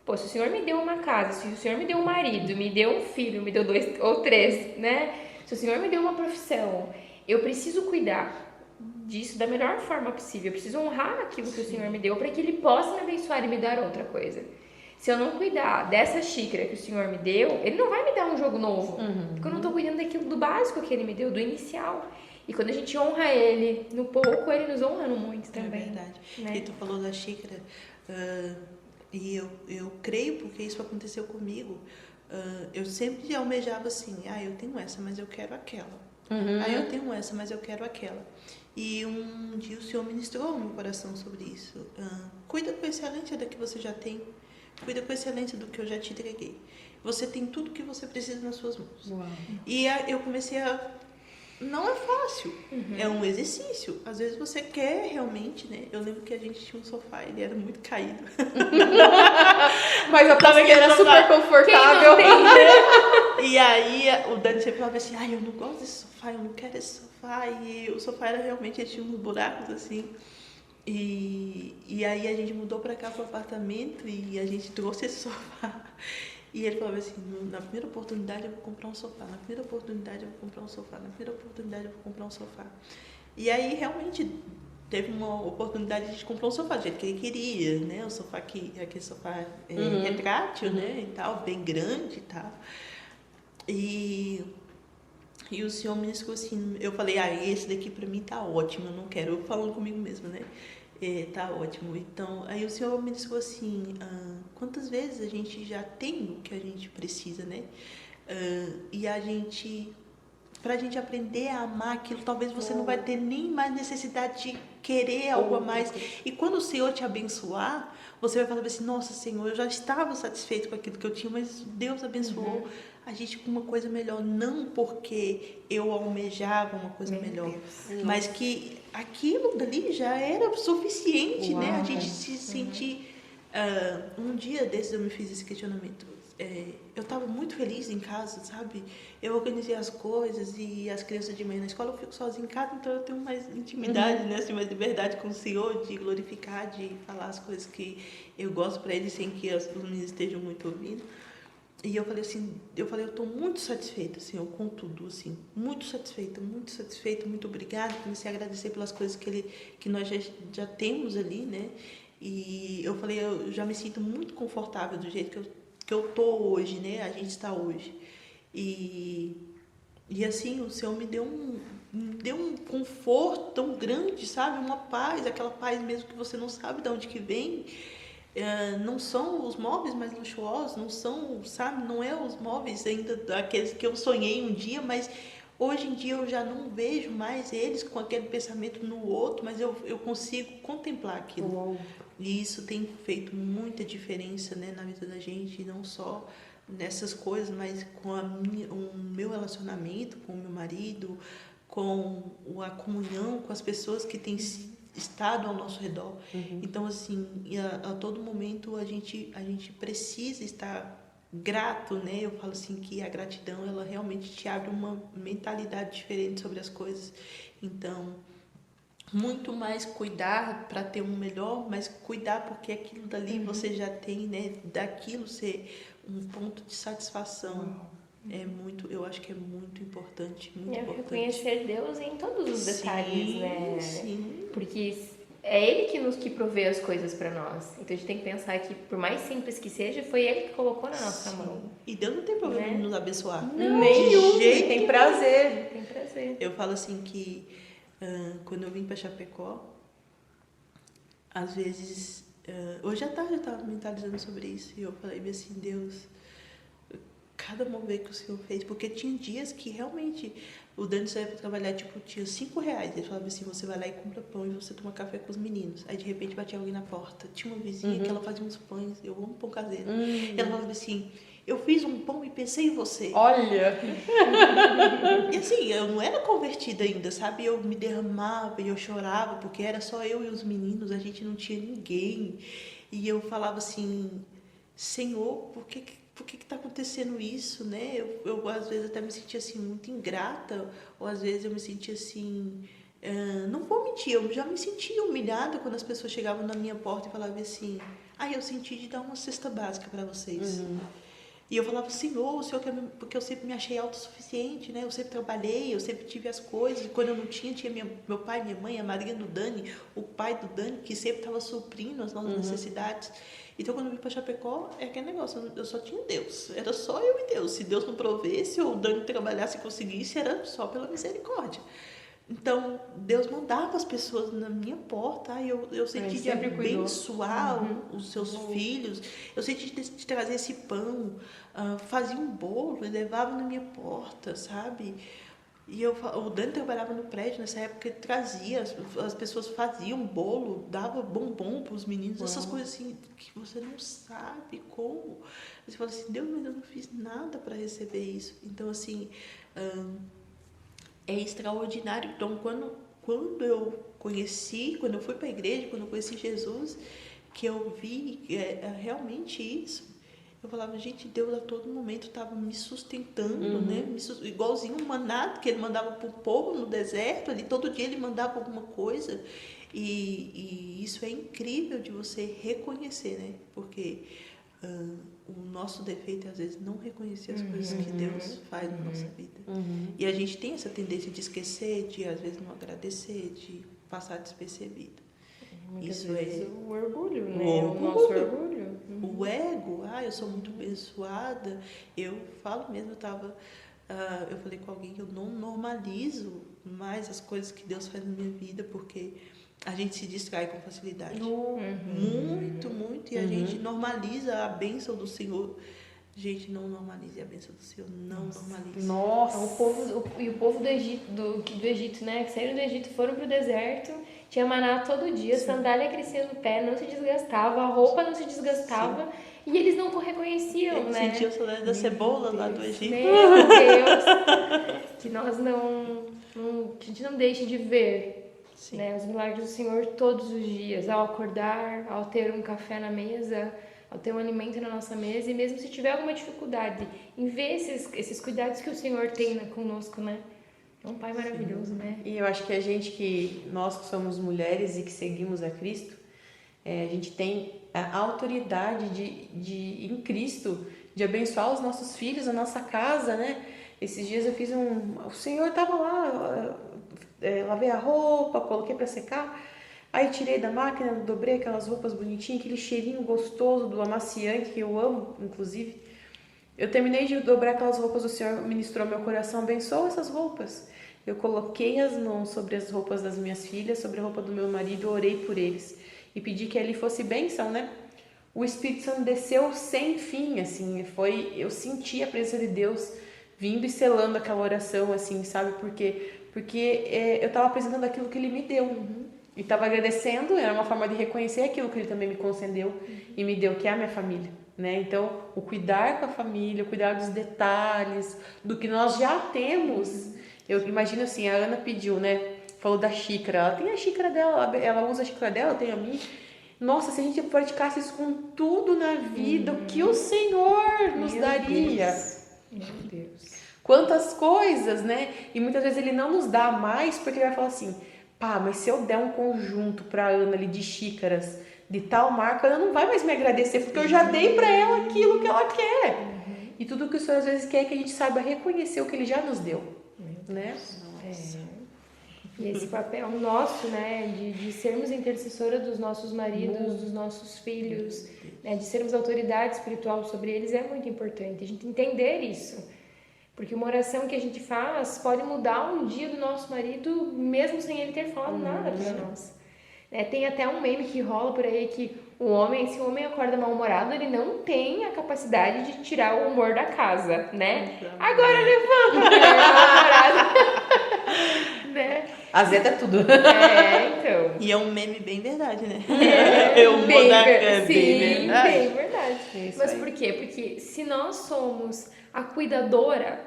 pô, se o Senhor me deu uma casa, se o Senhor me deu um marido, me deu um filho, me deu 2 ou 3, né? Se o Senhor me deu uma profissão, eu preciso cuidar disso da melhor forma possível. Eu preciso honrar aquilo que o Senhor me deu para que Ele possa me abençoar e me dar outra coisa. Se eu não cuidar dessa xícara que o Senhor me deu, Ele não vai me dar um jogo novo. Porque eu não estou cuidando daquilo do básico que Ele me deu, do inicial. E quando a gente honra Ele no pouco, Ele nos honra no muito também. É verdade. Né? E tu falou da xícara, e eu creio porque isso aconteceu comigo. Eu sempre almejava assim, eu tenho essa, mas eu quero aquela. Eu tenho essa, mas eu quero aquela. E um dia o Senhor ministrou ao meu coração sobre isso. Cuida com excelência da que você já tem. Cuida com excelência do que eu já te entreguei. Você tem tudo que você precisa nas suas mãos. Uau. E eu comecei a... Não é fácil, é um exercício. Às vezes você quer realmente, né? Eu lembro que a gente tinha um sofá, ele era muito caído. Mas eu tava que era super confortável. Quem não tem, né? E aí o Dani sempre falava assim, eu não gosto desse sofá, eu não quero esse sofá. E o sofá era realmente, ele tinha uns buracos assim. E aí a gente mudou pra cá pro apartamento e a gente trouxe esse sofá. E ele falava assim, na primeira oportunidade eu vou comprar um sofá, na primeira oportunidade eu vou comprar um sofá, na primeira oportunidade eu vou comprar um sofá. E aí realmente teve uma oportunidade de a gente comprar um sofá do jeito que ele queria, né? O sofá aquele sofá retrátil, né? E tal, bem grande e tal. E o senhor me disse assim, eu falei, esse daqui pra mim tá ótimo, eu não quero, eu falando comigo mesma, né? Tá ótimo. Então, aí o senhor me disse assim, quantas vezes a gente já tem o que a gente precisa, né? E pra gente aprender a amar aquilo, talvez você não vai ter nem mais necessidade de querer algo a mais. E quando o Senhor te abençoar, você vai falar assim, nossa, Senhor, eu já estava satisfeito com aquilo que eu tinha, mas Deus abençoou a gente com uma coisa melhor. Não porque eu almejava uma coisa melhor, mas que aquilo dali já era suficiente, né? A gente se sentir... um dia desses eu me fiz esse questionamento. Eu estava muito feliz em casa, sabe? Eu organizei as coisas e as crianças de manhã na escola, eu fico sozinha em casa, então eu tenho mais intimidade, né? Assim, mais liberdade com o Senhor, de glorificar, de falar as coisas que eu gosto para Ele, sem que os meninos estejam muito ouvindo. E eu falei assim, eu estou muito satisfeita, Senhor, com tudo, assim, muito satisfeita, muito obrigada. Comecei a agradecer pelas coisas que nós já temos ali, né? E eu falei, eu já me sinto muito confortável do jeito que eu tô hoje, né? A gente está hoje. E assim, o Senhor me deu um conforto tão grande, sabe? Uma paz, aquela paz mesmo que você não sabe de onde que vem. Não são os móveis mais luxuosos, não são, sabe? Não é os móveis ainda daqueles que eu sonhei um dia, mas hoje em dia eu já não vejo mais eles com aquele pensamento no outro, mas eu consigo contemplar aquilo. Uou. E isso tem feito muita diferença, né, na vida da gente, não só nessas coisas, mas com o meu relacionamento com o meu marido, com a comunhão com as pessoas que têm estado ao nosso redor. Então, assim, a todo momento a gente precisa estar grato, né? Eu falo assim que a gratidão, ela realmente te abre uma mentalidade diferente sobre as coisas. Então, muito mais cuidar para ter um melhor, mas cuidar porque aquilo dali você já tem, né? Daquilo ser um ponto de satisfação. Eu acho que é muito importante, muito importante. Reconhecer Deus em todos os detalhes, né? Sim. Porque é Ele que provê as coisas para nós. Então a gente tem que pensar que, por mais simples que seja, foi Ele que colocou na nossa mão. E Deus não tem problema Né? em nos abençoar. Nenhum. De jeito Tem prazer. Tem prazer. Eu falo assim que quando eu vim para Chapecó, às vezes, hoje à tarde eu estava mentalizando sobre isso e eu falei assim, Deus, cada mover que o Senhor fez, porque tinha dias que realmente o Dani saía para trabalhar, tipo, tinha R$5. Ele falava assim, você vai lá e compra pão e você toma café com os meninos. Aí de repente batia alguém na porta. Tinha uma vizinha que ela fazia uns pães, eu amo pão caseiro. Ela falava assim, eu fiz um pão e pensei em você. Olha! E assim, eu não era convertida ainda, sabe? Eu me derramava e eu chorava, porque era só eu e os meninos, a gente não tinha ninguém. E eu falava assim, Senhor, por que está acontecendo isso, né? Eu às vezes até me sentia assim muito ingrata, ou às vezes eu me sentia assim, não vou mentir, eu já me sentia humilhada quando as pessoas chegavam na minha porta e falavam assim, eu senti de dar uma cesta básica para vocês. E eu falava, Senhor, o Senhor quer me... porque eu sempre me achei autossuficiente, né? Eu sempre trabalhei, eu sempre tive as coisas. E quando eu não tinha, meu pai, minha mãe, a Maria do Dani, o pai do Dani, que sempre estava suprindo as nossas necessidades. Então, quando eu vim para Chapecó, é aquele negócio, eu só tinha Deus. Era só eu e Deus. Se Deus não provesse, ou o Dani trabalhasse e conseguisse, era só pela misericórdia. Então, Deus mandava as pessoas na minha porta, eu senti de abençoar os seus filhos, eu senti de trazer esse pão, fazia um bolo e levava na minha porta, sabe? E o Dani trabalhava no prédio nessa época, ele trazia, as pessoas faziam bolo, dava bombom para os meninos, essas coisas assim que você não sabe como. Você fala assim, Deus, mas eu não fiz nada para receber isso. Então, assim, é extraordinário. Então, quando eu fui para a igreja, quando eu conheci Jesus, que eu vi realmente isso, eu falava, gente, Deus a todo momento estava me sustentando, né? Igualzinho o maná que ele mandava para o povo no deserto, ali todo dia ele mandava alguma coisa. E isso é incrível de você reconhecer, né? Porque o nosso defeito é, às vezes, não reconhecer as coisas que Deus faz na nossa vida. E a gente tem essa tendência de esquecer, de, às vezes, não agradecer, de passar despercebido. Muitas Isso vezes o orgulho, né? O nosso orgulho. O ego, eu sou muito abençoada. Eu falo mesmo, eu falei com alguém que eu não normalizo mais as coisas que Deus faz na minha vida, porque a gente se distrai com facilidade. Muito, muito. E a gente normaliza a bênção do Senhor. Gente, não normalize a bênção do Senhor. Não normalize. Nossa! O povo do Egito, do Egito, né? Que saíram do Egito, foram pro deserto, tinha maná todo dia, sandália crescia no pé, não se desgastava, a roupa não se desgastava. E eles não reconheciam, Eu né? senti o saudade da cebola lá do Egito. Meu Deus! Que nós que a gente não deixe de ver. Né, os milagres do Senhor todos os dias, ao acordar, ao ter um café na mesa, ao ter um alimento na nossa mesa, e mesmo se tiver alguma dificuldade, em ver esses cuidados que o Senhor tem conosco, né? É um Pai maravilhoso, né? E eu acho que nós que somos mulheres e que seguimos a Cristo, a gente tem a autoridade em Cristo de abençoar os nossos filhos, a nossa casa, né? Esses dias eu fiz o Senhor estava lá, lavei a roupa, coloquei para secar, aí tirei da máquina, dobrei aquelas roupas bonitinhas, aquele cheirinho gostoso do amaciante que eu amo, inclusive. Eu terminei de dobrar aquelas roupas, o Senhor ministrou meu coração, abençoa essas roupas. Eu coloquei as mãos sobre as roupas das minhas filhas, sobre a roupa do meu marido, orei por eles e pedi que ali fosse bênção, né? O Espírito Santo desceu sem fim, assim, eu senti a presença de Deus vindo e selando aquela oração, assim, sabe? Porque eu estava apresentando aquilo que Ele me deu. E estava agradecendo, era uma forma de reconhecer aquilo que Ele também me concedeu e me deu, que é a minha família, né? Então, o cuidar com a família, o cuidar dos detalhes, do que nós já temos. Eu imagino assim, a Ana pediu, né? Falou da xícara, ela tem a xícara dela, ela usa a xícara dela, eu tenho a minha. Nossa, se a gente praticasse isso com tudo na vida, o que o Senhor nos daria? Meu Deus. Quantas coisas, né? E muitas vezes Ele não nos dá mais porque Ele vai falar assim, pá, mas se eu der um conjunto pra Ana ali de xícaras de tal marca, ela não vai mais me agradecer porque eu já dei pra ela aquilo que ela quer. E tudo que o Senhor às vezes quer é que a gente saiba reconhecer o que Ele já nos deu, né? E esse papel nosso, né, de sermos intercessora dos nossos maridos, dos nossos filhos, né, de sermos autoridade espiritual sobre eles é muito importante. A gente entender isso. Porque uma oração que a gente faz pode mudar um dia do nosso marido, mesmo sem ele ter falado nada para nós. Tem até um meme que rola por aí que se o homem acorda mal-humorado, ele não tem a capacidade de tirar o humor da casa, né? Agora levanta, mulher mal-humorada. Né? Azeda tudo. Então. E é um meme bem verdade, né? Bem bem verdade. Bem verdade. Mas aí. por quê? Porque se nós somos a cuidadora,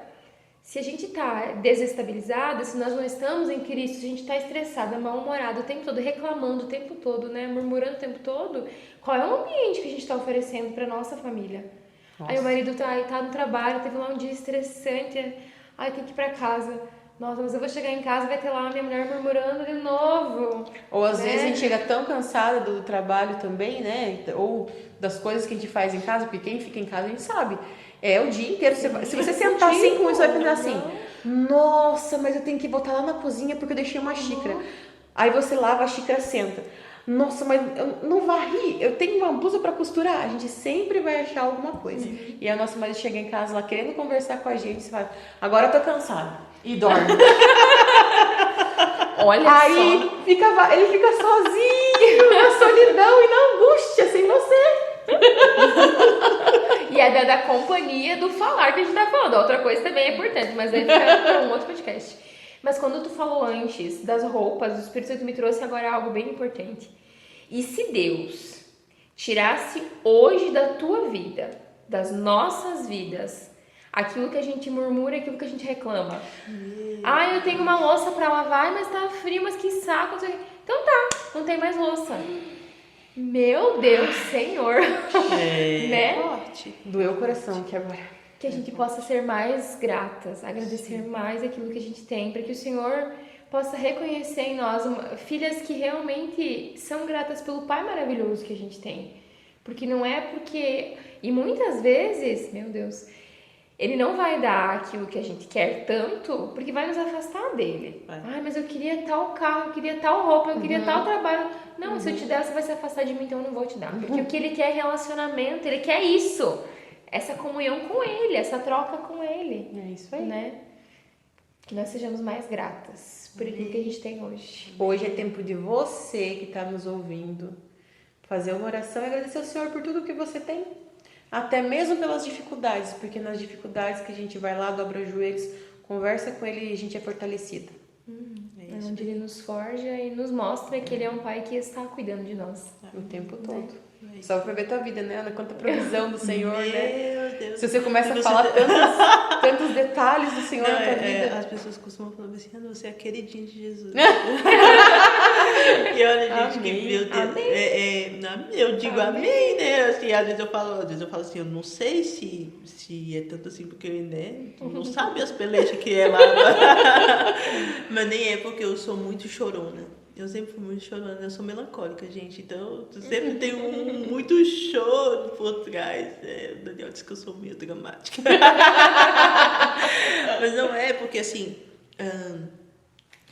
se a gente está desestabilizada, se nós não estamos em Cristo, se a gente está estressada, mal-humorada o tempo todo, reclamando o tempo todo, né, murmurando o tempo todo, qual é o ambiente que a gente está oferecendo para nossa família? Nossa. Aí o marido tá no trabalho, teve lá um dia estressante, aí tem que ir para casa. Nossa, mas eu vou chegar em casa e vai ter lá a minha mulher murmurando de novo. Ou às vezes a gente chega tão cansada do trabalho também, né? Ou das coisas que a gente faz em casa, porque quem fica em casa a gente sabe. É o dia inteiro. Se você sentar assim com isso, vai pensar assim, nossa, mas eu tenho que voltar lá na cozinha porque eu deixei uma xícara. Aí você lava a xícara, senta. Nossa, mas eu não varri, eu tenho uma blusa pra costurar. A gente sempre vai achar alguma coisa. E aí o nosso marido chega em casa lá querendo conversar com a gente, você fala, agora eu tô cansado. E dorme. Olha Aí só. ele fica sozinho, na solidão e na angústia, sem você. E é da companhia do falar que a gente tá falando. A outra coisa também é importante, mas aí fica para um outro podcast. Mas quando tu falou antes das roupas, o Espírito Santo me trouxe agora algo bem importante. E se Deus tirasse hoje da tua vida, das nossas vidas, aquilo que a gente murmura, aquilo que a gente reclama. Eu tenho uma louça pra lavar, mas tá frio, mas que saco. Então tá, não tem mais louça. Meu Deus, Senhor. Né? Forte. Doeu o coração aqui agora. Que a gente possa ser mais gratas, agradecer mais aquilo que a gente tem, para que o Senhor possa reconhecer em nós filhas que realmente são gratas pelo Pai maravilhoso que a gente tem. Porque não é porque... E muitas vezes, meu Deus, Ele não vai dar aquilo que a gente quer tanto, porque vai nos afastar dele. Mas eu queria tal carro, eu queria tal roupa, eu queria tal trabalho. Não, se eu te der, você vai se afastar de mim, então eu não vou te dar. Porque o que Ele quer é relacionamento, Ele quer isso. Essa comunhão com Ele, essa troca com Ele. É isso aí. Né? Que nós sejamos mais gratas por aquilo que a gente tem hoje. Hoje é tempo de você que está nos ouvindo fazer uma oração e agradecer ao Senhor por tudo que você tem. Até mesmo pelas dificuldades, porque nas dificuldades que a gente vai lá, dobra os joelhos, conversa com Ele e a gente é fortalecida. É onde Ele nos forja e nos mostra que Ele é um Pai que está cuidando de nós. O tempo todo. Só pra ver tua vida, né, Ana? Quanta provisão do Senhor, Meu né? Deus. Se você começa a falar tantos detalhes do Senhor na tua vida. As pessoas costumam falar assim, Ana, você é a queridinha de Jesus. E olha, gente, que meu Deus. Eu digo amém, né? Assim, às vezes eu falo assim, eu não sei se é tanto assim, porque, né? Tu não sabe as pelechas que é lá. Mas nem é porque eu sou muito chorona. Eu sempre fui muito chorona, eu sou melancólica, gente. Então, sempre tem muito choro por trás. O Daniel disse que eu sou meio dramática. Mas não é, porque assim,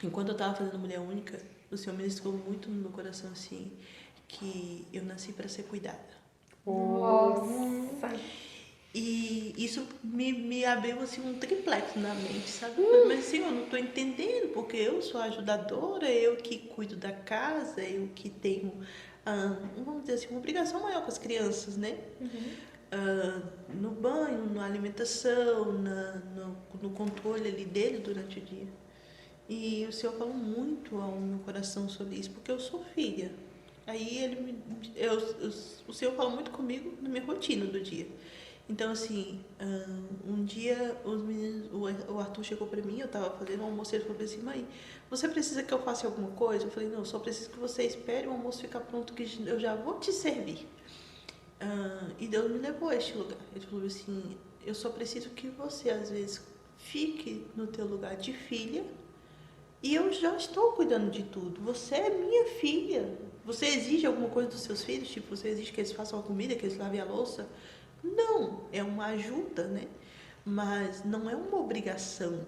enquanto eu tava fazendo Mulher Única, o Senhor ministrou muito no meu coração, assim, que eu nasci para ser cuidada. Nossa! E isso me abriu assim um triplex na mente, sabe? Mas assim, eu não estou entendendo, porque eu sou ajudadora, eu que cuido da casa, eu que tenho, vamos dizer assim, uma obrigação maior com as crianças, né? No banho, na alimentação, no controle ali dele durante o dia. E o Senhor falou muito ao meu coração sobre isso, porque eu sou filha. Aí o Senhor falou muito comigo na minha rotina do dia. Então, assim, um dia os meninos, o Arthur chegou pra mim, eu tava fazendo um almoço, ele falou assim, mãe, você precisa que eu faça alguma coisa? Eu falei, não, eu só preciso que você espere o almoço ficar pronto, que eu já vou te servir. E Deus me levou a este lugar. Ele falou assim, eu só preciso que você, às vezes, fique no teu lugar de filha, e eu já estou cuidando de tudo. Você é minha filha. Você exige alguma coisa dos seus filhos? Tipo, você exige que eles façam a comida, que eles lavem a louça? Não, é uma ajuda, né? Mas não é uma obrigação.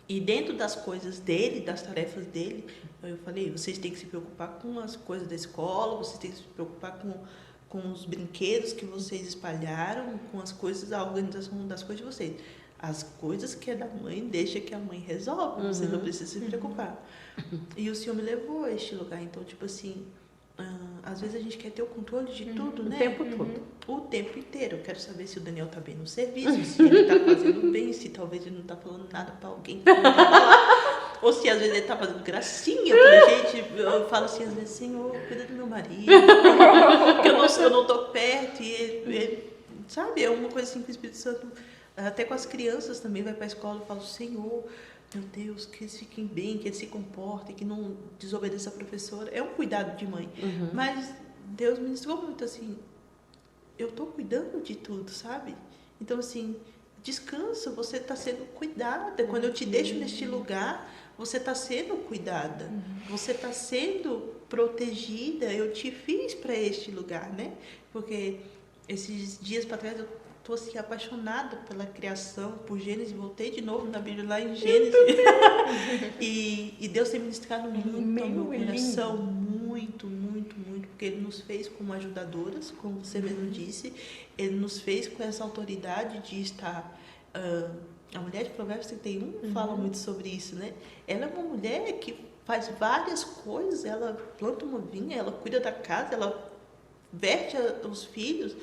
E dentro das coisas dele, das tarefas dele, eu falei, vocês têm que se preocupar com as coisas da escola, vocês têm que se preocupar com os brinquedos que vocês espalharam, com as coisas, a organização das coisas de vocês. As coisas que é da mãe, deixa que a mãe resolve, você não precisa se preocupar. E o Senhor me levou a este lugar, então, tipo assim, às vezes a gente quer ter o controle de tudo, né? O tempo todo. O tempo inteiro. Eu quero saber se o Daniel tá bem no serviço, se ele tá fazendo bem, se talvez ele não tá falando nada pra alguém que não vai falar. Ou se às vezes ele tá fazendo gracinha. Eu falo assim, às vezes, Senhor, cuida do meu marido. Porque eu não tô perto e ele, sabe? É uma coisa assim que o Espírito Santo, até com as crianças também, vai pra escola e fala, Senhor, meu Deus, que eles fiquem bem, que eles se comportem, que não desobedeça a professora. É um cuidado de mãe. Mas Deus me ministrou muito assim, eu estou cuidando de tudo, sabe? Então, assim, descansa, você está sendo cuidada. Quando eu te deixo neste lugar, você está sendo cuidada. Você está sendo protegida. Eu te fiz para este lugar, né? Porque esses dias para trás eu tô assim apaixonada pela criação, por Gênesis, voltei de novo na Bíblia lá em Gênesis. E Deus tem ministrado muito ao meu coração, muito, muito, muito, porque Ele nos fez como ajudadoras, como você mesmo disse, Ele nos fez com essa autoridade de estar... a mulher de Provérbios 31 fala muito sobre isso, né? Ela é uma mulher que faz várias coisas, ela planta uma vinha, ela cuida da casa, ela veste os filhos,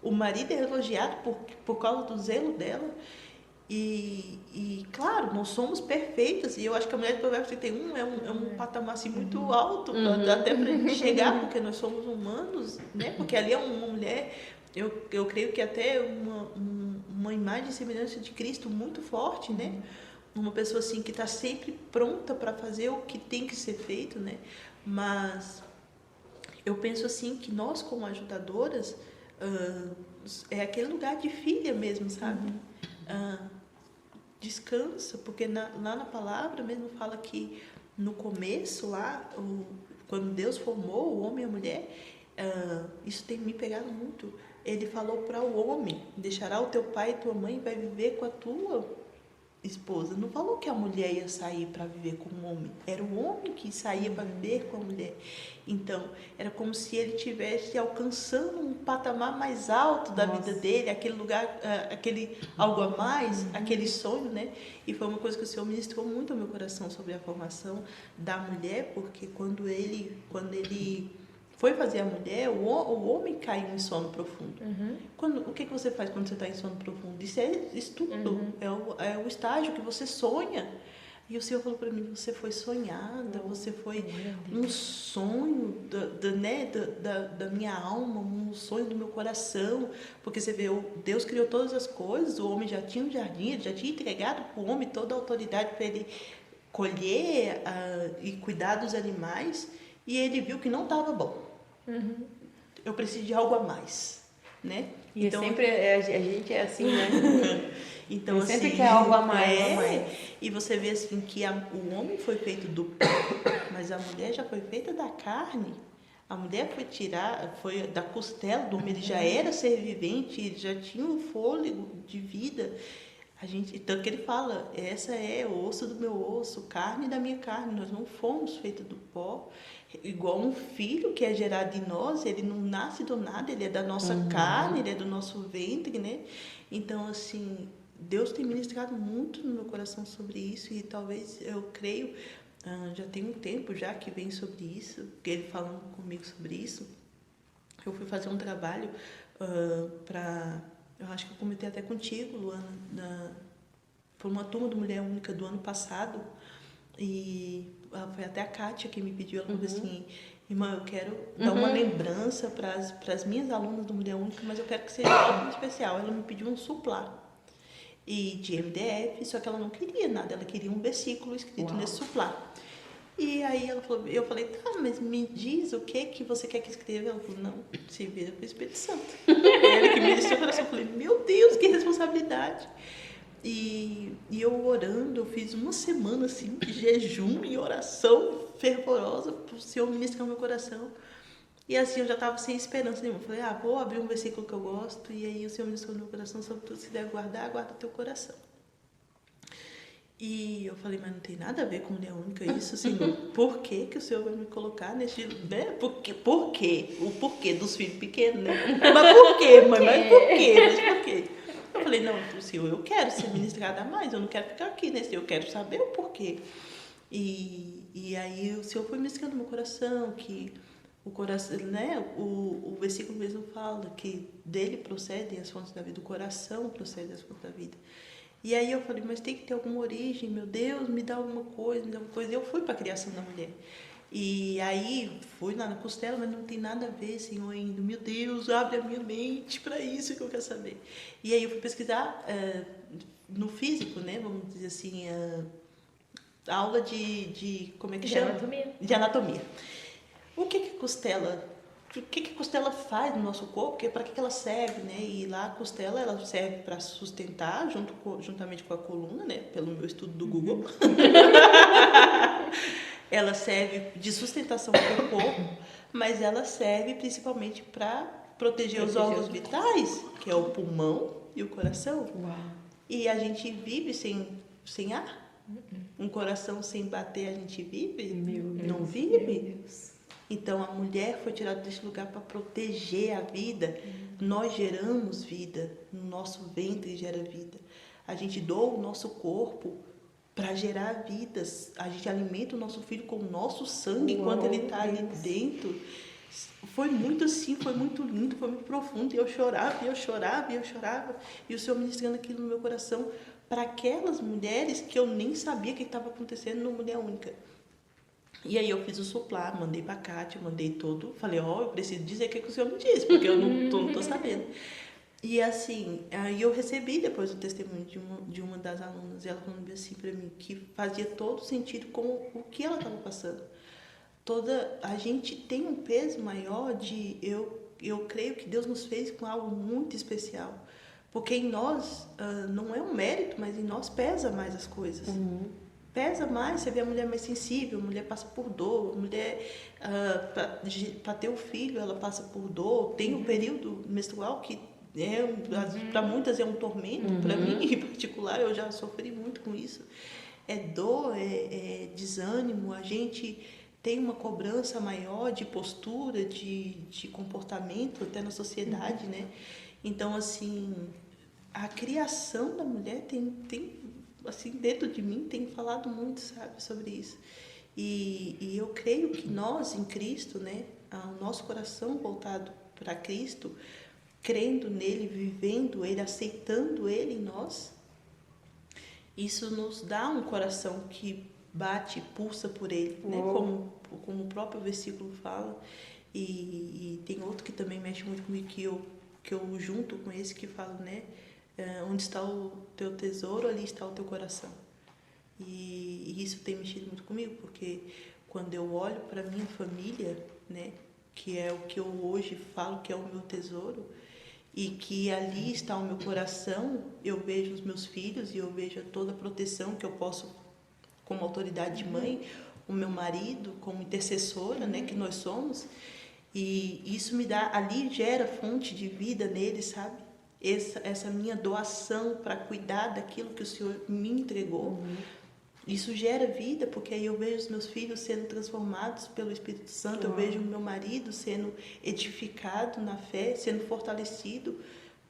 o marido é elogiado por causa do zelo dela. E claro, não somos perfeitas, e eu acho que a mulher de Provérbios 31 é um patamar assim, muito alto, até para a gente chegar, porque nós somos humanos, né? Porque ali é uma mulher, eu creio que até uma imagem e semelhança de Cristo muito forte, né? Uma pessoa assim que está sempre pronta para fazer o que tem que ser feito, né? Mas eu penso assim que nós como ajudadoras é aquele lugar de filha mesmo, sabe? Descansa, porque lá na palavra mesmo fala que no começo lá, quando Deus formou o homem e a mulher, isso tem me pegado muito. Ele falou para o homem: deixará o teu pai e tua mãe e vai viver com a tua esposa. Não falou que a mulher ia sair para viver com o homem, era o homem que saía para viver com a mulher. Então era como se ele estivesse alcançando um patamar mais alto da vida dele, aquele lugar, aquele algo a mais, aquele sonho, né? E foi uma coisa que o Senhor ministrou muito ao meu coração sobre a formação da mulher, porque quando ele foi fazer a mulher, o homem caiu em sono profundo. O que você faz quando você está em sono profundo? Isso é estudo, é o estágio que você sonha. E o Senhor falou para mim: você foi sonhada, você foi um sonho da minha alma, um sonho do meu coração. Porque você vê, Deus criou todas as coisas, o homem já tinha um jardim, ele já tinha entregado para o homem toda a autoridade para ele colher e cuidar dos animais. E ele viu que não estava bom. Eu preciso de algo a mais, né? E então, sempre a gente é assim, né? Então, assim, sempre quer algo a mais. E você vê assim que o homem foi feito do pó, mas a mulher já foi feita da carne. A mulher foi da costela do homem, ele já era ser vivente, ele já tinha um fôlego de vida. Tanto que ele fala: essa é o osso do meu osso, carne da minha carne. Nós não fomos feitos do pó. Igual um filho que é gerado em nós, ele não nasce do nada, ele é da nossa carne, ele é do nosso ventre, né? Então, assim, Deus tem ministrado muito no meu coração sobre isso, e talvez, eu creio, já tem um tempo já que vem sobre isso, que ele falando comigo sobre isso. Eu fui fazer um trabalho eu acho que eu comentei até contigo, Luana, por uma turma do Mulher Única do ano passado, e foi até a Kátia que me pediu. Ela falou assim: irmã, eu quero dar uma lembrança para as minhas alunas do Mulher Única, mas eu quero que seja algo especial. Ela me pediu um suplá e de MDF, só que ela não queria nada, ela queria um versículo escrito nesse suplá. E aí eu falei: tá, mas me diz o que você quer que escreva. Ela falou: não, se vira com o Espírito Santo. Ele que me disse o coração. Eu falei: meu Deus, que responsabilidade. E eu orando, eu fiz uma semana assim de jejum e oração fervorosa para o Senhor ministrar o meu coração. E assim eu já estava sem esperança nenhuma. Eu falei: vou abrir um versículo que eu gosto. E aí o Senhor ministrou no meu coração: sobre tudo se deve guardar, guarda o teu coração. E eu falei: mas não tem nada a ver com mulher única isso, Senhor. Por que o Senhor vai me colocar nesse... né? Por quê? O porquê dos filhos pequenos, né? Mas por quê, mãe? Mas por quê? Eu falei: não, Senhor, eu quero ser ministrada a mais, eu não quero ficar aqui, né? Eu quero saber o porquê. E aí o Senhor foi ministrando no meu coração, que o coração, né? O versículo mesmo fala que dele procedem as fontes da vida, do coração procedem as fontes da vida. E aí eu falei: mas tem que ter alguma origem, meu Deus, me dá alguma coisa, E eu fui para a criação da mulher. E aí fui lá na costela, mas não tem nada a ver, Senhor, ainda. Meu Deus, abre a minha mente para isso que eu quero saber. E aí eu fui pesquisar no físico, né? Vamos dizer assim, aula de como é que chama? Anatomia. De anatomia. O que a costela faz no nosso corpo? Para que ela serve, né? E lá a costela, ela serve para sustentar juntamente com a coluna, né? Pelo meu estudo do Google. Ela serve de sustentação para o corpo, mas ela serve principalmente para proteger os órgãos vitais, que é o pulmão e o coração. Uau. E a gente vive sem ar. Um coração sem bater, a gente vive? Não vive? Então a mulher foi tirada desse lugar para proteger a vida. Nós geramos vida, no nosso ventre gera vida. A gente doa o nosso corpo para gerar vidas. A gente alimenta o nosso filho com o nosso sangue enquanto ele está ali dentro. Foi muito assim, foi muito lindo, foi muito profundo. E eu chorava, e eu chorava, e eu chorava. E o Senhor ministrando aquilo no meu coração para aquelas mulheres que eu nem sabia o que estava acontecendo no Mulher Única. E aí eu fiz o suplar, mandei para a Kátia, mandei todo. Falei, eu preciso dizer o que o Senhor me disse, porque eu não tô sabendo. E assim, aí eu recebi depois o testemunho de uma das alunas, e ela falando assim para mim, que fazia todo sentido com o que ela estava passando. A gente tem um peso maior de, eu creio que Deus nos fez com algo muito especial. Porque em nós, não é um mérito, mas em nós pesa mais as coisas. Pesa mais, você vê a mulher mais sensível, a mulher passa por dor, a mulher, para ter o filho, ela passa por dor. Tem o período menstrual que para muitas é um tormento, para mim em particular, eu já sofri muito com isso. É dor, é desânimo, a gente tem uma cobrança maior de postura, de comportamento até na sociedade, né? Então, assim, a criação da mulher tem assim, dentro de mim, tem falado muito, sabe, sobre isso. E eu creio que nós, em Cristo, né, o nosso coração voltado para Cristo, crendo nele, vivendo ele, aceitando ele em nós, isso nos dá um coração que bate, pulsa por ele, né? Como o próprio versículo fala. E tem outro que também mexe muito comigo, que eu junto com esse que fala, né? Onde está o teu tesouro, ali está o teu coração. E isso tem mexido muito comigo, porque quando eu olho para minha família, né? Que é o que eu hoje falo que é o meu tesouro, e que ali está o meu coração, eu vejo os meus filhos e eu vejo toda a proteção que eu posso, como autoridade de mãe, o meu marido, como intercessora, né, que nós somos, e isso me dá, ali gera fonte de vida nele, sabe? Essa minha doação para cuidar daquilo que o Senhor me entregou. Isso gera vida, porque aí eu vejo os meus filhos sendo transformados pelo Espírito Santo, eu vejo o meu marido sendo edificado na fé, sendo fortalecido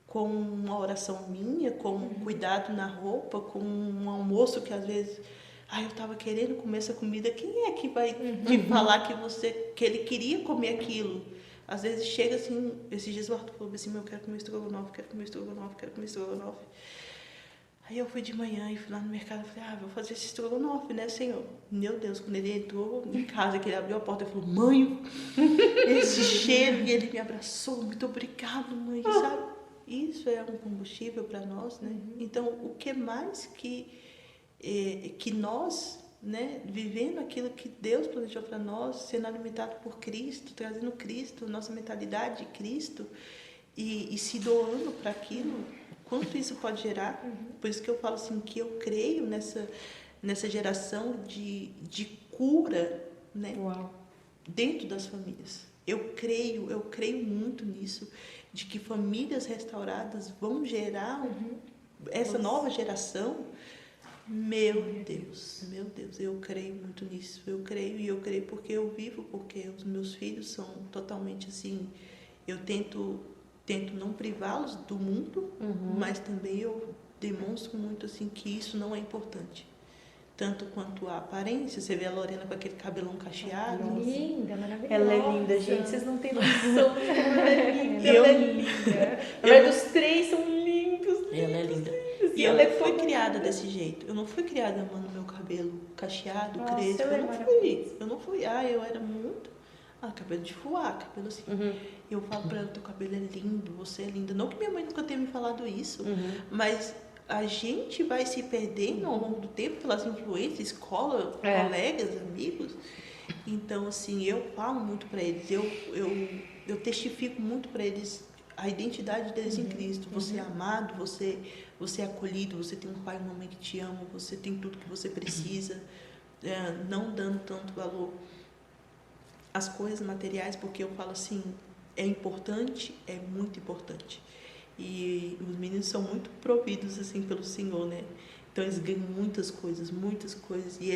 com uma oração minha, com um cuidado na roupa, com um almoço que às vezes, eu estava querendo comer essa comida, quem é que vai te falar que ele queria comer aquilo? Às vezes chega assim, esses dias o Arthur falou assim, eu quero comer estrogonofe, quero comer estrogonofe, quero comer estrogonofe. Aí eu fui de manhã e fui lá no mercado e falei, vou fazer esse estrogonofe, né, Senhor? Meu Deus, quando ele entrou em casa, que ele abriu a porta, ele falou, mãe, esse cheiro, e ele me abraçou, muito obrigado, mãe, sabe? Isso é um combustível para nós, né? Então, o que mais que nós, né, vivendo aquilo que Deus planejou para nós, sendo alimentado por Cristo, trazendo Cristo, nossa mentalidade de Cristo, e se doando para aquilo, quanto isso pode gerar. Por isso que eu falo assim, que eu creio nessa geração de cura, né, dentro das famílias. Eu creio muito nisso, de que famílias restauradas vão gerar essa nova geração. Meu Deus, eu creio muito nisso. Eu creio porque eu vivo, porque os meus filhos são totalmente assim. Eu tento não privá-los do mundo, mas também eu demonstro muito assim que isso não é importante. Tanto quanto a aparência, você vê a Lorena com aquele cabelão cacheado. Linda, maravilhosa. Ela é linda, gente, vocês não têm noção. Ela é linda. Ela é linda. Os três são lindos. Ela é linda. E eu não fui criada desse jeito. Eu não fui criada amando meu cabelo cacheado, crespo. Eu não fui. Eu era muito... cabelo de fuá, cabelo assim. Eu falo pra ela, teu cabelo é lindo, você é linda. Não que minha mãe nunca tenha me falado isso, mas a gente vai se perdendo ao longo do tempo pelas influências, escola, colegas, amigos. Então, assim, eu falo muito pra eles, eu testifico muito pra eles a identidade deles em Cristo. Você é amado, você é acolhido, você tem um pai e uma mãe que te amam, você tem tudo que você precisa, não dando tanto valor às coisas materiais, porque eu falo assim, é importante, é muito importante. E os meninos são muito providos assim pelo Senhor, né? Então eles ganham muitas coisas. E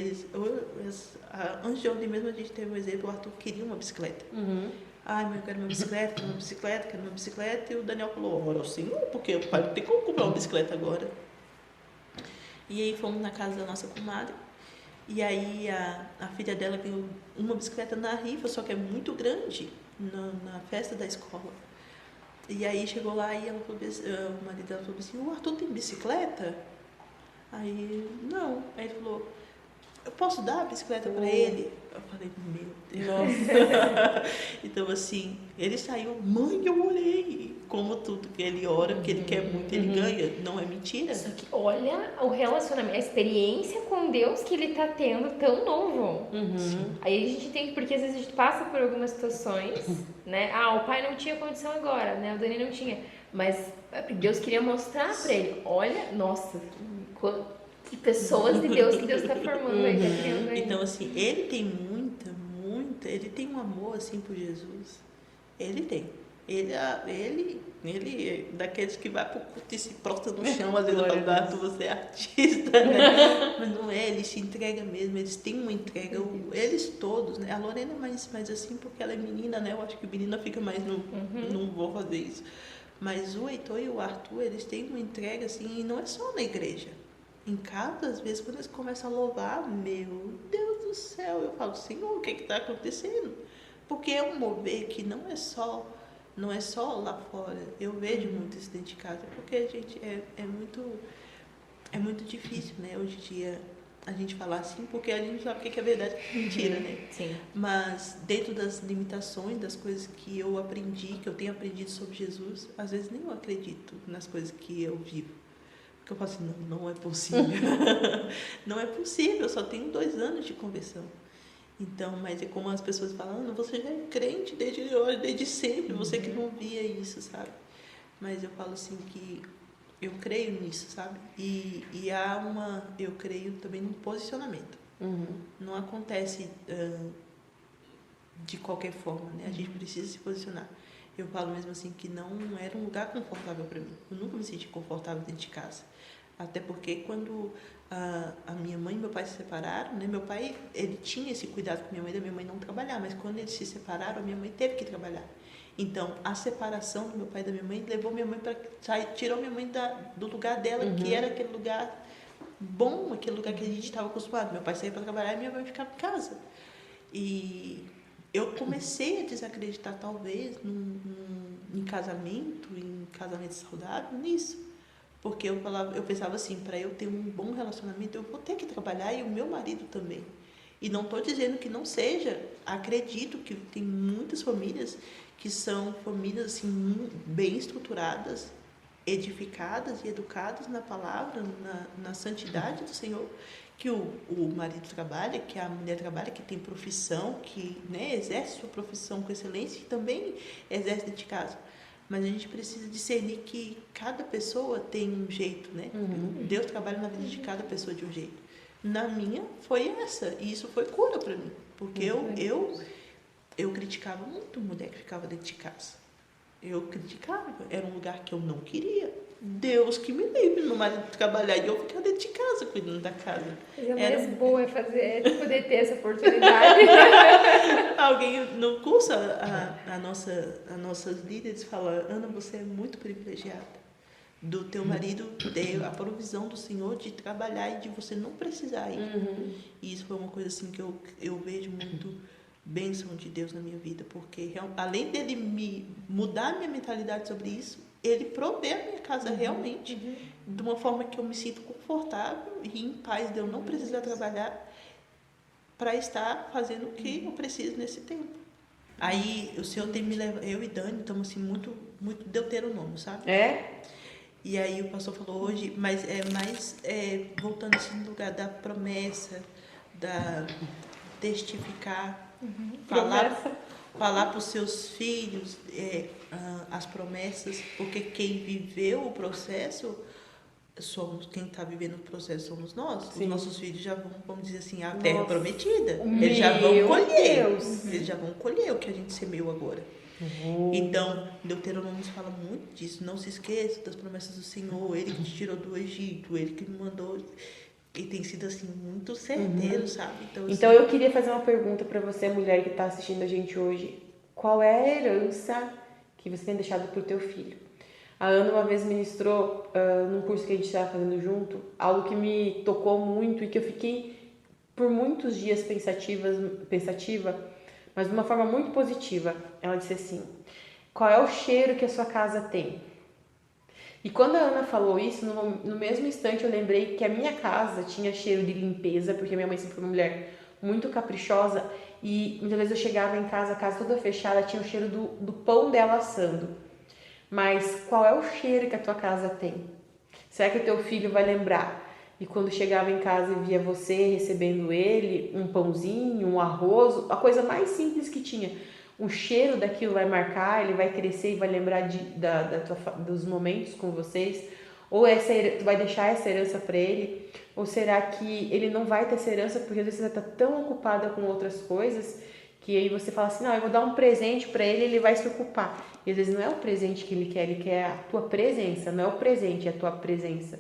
antes de ontem mesmo a gente teve um exemplo, o Arthur queria uma bicicleta. Ai, mas eu quero uma bicicleta, quero uma bicicleta. E o Daniel falou, ora, Senhor, porque o pai não tem como comprar uma bicicleta agora. E aí fomos na casa da nossa comadre. E aí a filha dela ganhou uma bicicleta na rifa, só que é muito grande, na festa da escola. E aí chegou lá e ela falou, o marido dela falou assim, o Arthur tem bicicleta? Aí, não. Aí ele falou, eu posso dar a bicicleta para ele? Eu falei, meu Deus. Então, assim, ele saiu, mãe, eu orei. Como tudo que ele ora, que ele quer muito, ele ganha. Não é mentira. Só que olha o relacionamento, a experiência com Deus que ele tá tendo tão novo. Aí a gente tem, porque às vezes a gente passa por algumas situações, né? O pai não tinha condição agora, né? O Dani não tinha. Mas Deus queria mostrar pra ele, olha, nossa, que pessoas de Deus que Deus tá formando aí, tá criando aí. Então, assim, ele tem ele tem um amor, assim, por Jesus. Ele tem. Ele é daqueles que vai pro culto e se prostra no chão, às vezes eu falo, você é artista, né? Mas não é, ele se entrega mesmo, eles têm uma entrega, eles todos, né? A Lorena mais assim, porque ela é menina, né? Eu acho que menina fica mais não vou fazer isso. Mas o Heitor e o Arthur, eles têm uma entrega, assim, e não é só na igreja. Em casa, às vezes, quando eles começam a louvar, meu Deus do céu, eu falo, Senhor, o que está acontecendo? Porque é um mover que não é só lá fora. Eu vejo muito isso dentro de casa, porque, gente, é muito difícil, né? Hoje em dia, a gente falar assim, porque a gente sabe o que é verdade e o que é mentira, né? Sim. Mas, dentro das limitações, das coisas que eu aprendi, que eu tenho aprendido sobre Jesus, às vezes nem eu acredito nas coisas que eu vivo. Eu falo assim, não é possível. Não é possível, eu só tenho 2 anos de conversão. Então, mas é como as pessoas falam, você já é crente desde sempre, você que não via isso, sabe? Mas eu falo assim que eu creio nisso, sabe? E eu creio também no posicionamento. Não acontece de qualquer forma, né? A gente precisa se posicionar. Eu falo mesmo assim que não era um lugar confortável para mim. Eu nunca me senti confortável dentro de casa. Até porque quando a minha mãe e meu pai se separaram, né? Meu pai, ele tinha esse cuidado com da minha mãe não trabalhar, mas quando eles se separaram, a minha mãe teve que trabalhar. Então, a separação do meu pai e da minha mãe levou minha mãe tirou minha mãe do lugar dela, que era aquele lugar bom, aquele lugar que a gente estava acostumado. Meu pai saía para trabalhar e minha mãe ficava em casa. E eu comecei a desacreditar, talvez, em casamento saudável, nisso. Porque eu pensava assim, para eu ter um bom relacionamento, eu vou ter que trabalhar e o meu marido também. E não estou dizendo que não seja. Acredito que tem muitas famílias que são famílias assim, bem estruturadas, edificadas e educadas na palavra, na santidade do Senhor, que o marido trabalha, que a mulher trabalha, que tem profissão, que, né, exerce sua profissão com excelência e também exerce dentro de casa. Mas a gente precisa discernir que cada pessoa tem um jeito, né? Deus trabalha na vida de cada pessoa de um jeito. Na minha foi essa, e isso foi cura para mim, porque eu criticava muito mulher que ficava dentro de casa. Eu criticava, era um lugar que eu não queria. Deus que me livre, meu marido trabalhar e eu ficar dentro de casa, cuidando da casa. Coisa mais boa é poder ter essa oportunidade. Alguém no curso, as nossas líderes falam, Ana, você é muito privilegiada do teu marido ter a provisão do Senhor de trabalhar e de você não precisar ir. E isso foi uma coisa assim que eu vejo muito bênção de Deus na minha vida, porque além dele me mudar a minha mentalidade sobre isso, ele provê a minha casa realmente de uma forma que eu me sinto confortável e em paz de eu não precisar trabalhar para estar fazendo o que eu preciso nesse tempo. Aí o Senhor tem me levado, eu e Dani estamos assim muito deuteronômio, sabe? É? E aí o pastor falou hoje, mas voltando assim no lugar da promessa, da testificar, falar para os seus filhos as promessas, porque quem viveu o processo quem está vivendo o processo somos nós. Sim. Os nossos filhos já vão, vamos dizer assim, a terra prometida. Eles já vão colher. Eles já vão colher o que a gente semeou agora. Então, Deuteronômio fala muito disso. Não se esqueça das promessas do Senhor. Ele que te tirou do Egito, ele que me mandou. E tem sido assim muito certeiro, sabe? Então eu queria fazer uma pergunta para você, mulher que está assistindo a gente hoje. Qual é a herança que você tem deixado para o teu filho? A Ana uma vez ministrou num curso que a gente estava fazendo junto, algo que me tocou muito e que eu fiquei por muitos dias pensativa, mas de uma forma muito positiva. Ela disse assim: qual é o cheiro que a sua casa tem? E quando a Ana falou isso, no mesmo instante eu lembrei que a minha casa tinha cheiro de limpeza, porque minha mãe sempre foi uma mulher muito caprichosa e muitas vezes eu chegava em casa, a casa toda fechada, tinha o cheiro do pão dela assando. Mas qual é o cheiro que a tua casa tem? Será que o teu filho vai lembrar? E quando chegava em casa e via você recebendo ele, um pãozinho, um arroz, a coisa mais simples que tinha, o cheiro daquilo vai marcar, ele vai crescer e vai lembrar dos momentos com vocês? Ou tu vai deixar essa herança para ele? Ou será que ele não vai ter essa herança porque às vezes você está tão ocupada com outras coisas que aí você fala assim, não, eu vou dar um presente para ele, ele vai se ocupar. E às vezes não é o presente que ele quer a tua presença, não é o presente, é a tua presença.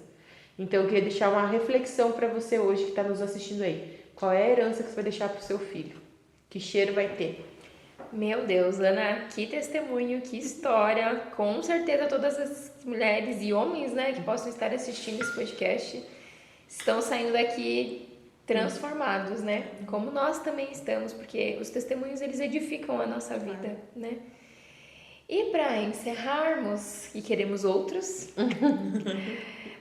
Então eu queria deixar uma reflexão para você hoje que está nos assistindo aí. Qual é a herança que você vai deixar para o seu filho? Que cheiro vai ter? Meu Deus, Ana, que testemunho, que história. Com certeza todas as mulheres e homens, né, que possam estar assistindo esse podcast estão saindo daqui transformados, né? Como nós também estamos, porque os testemunhos eles edificam a nossa vida, né? E para encerrarmos, e queremos outros,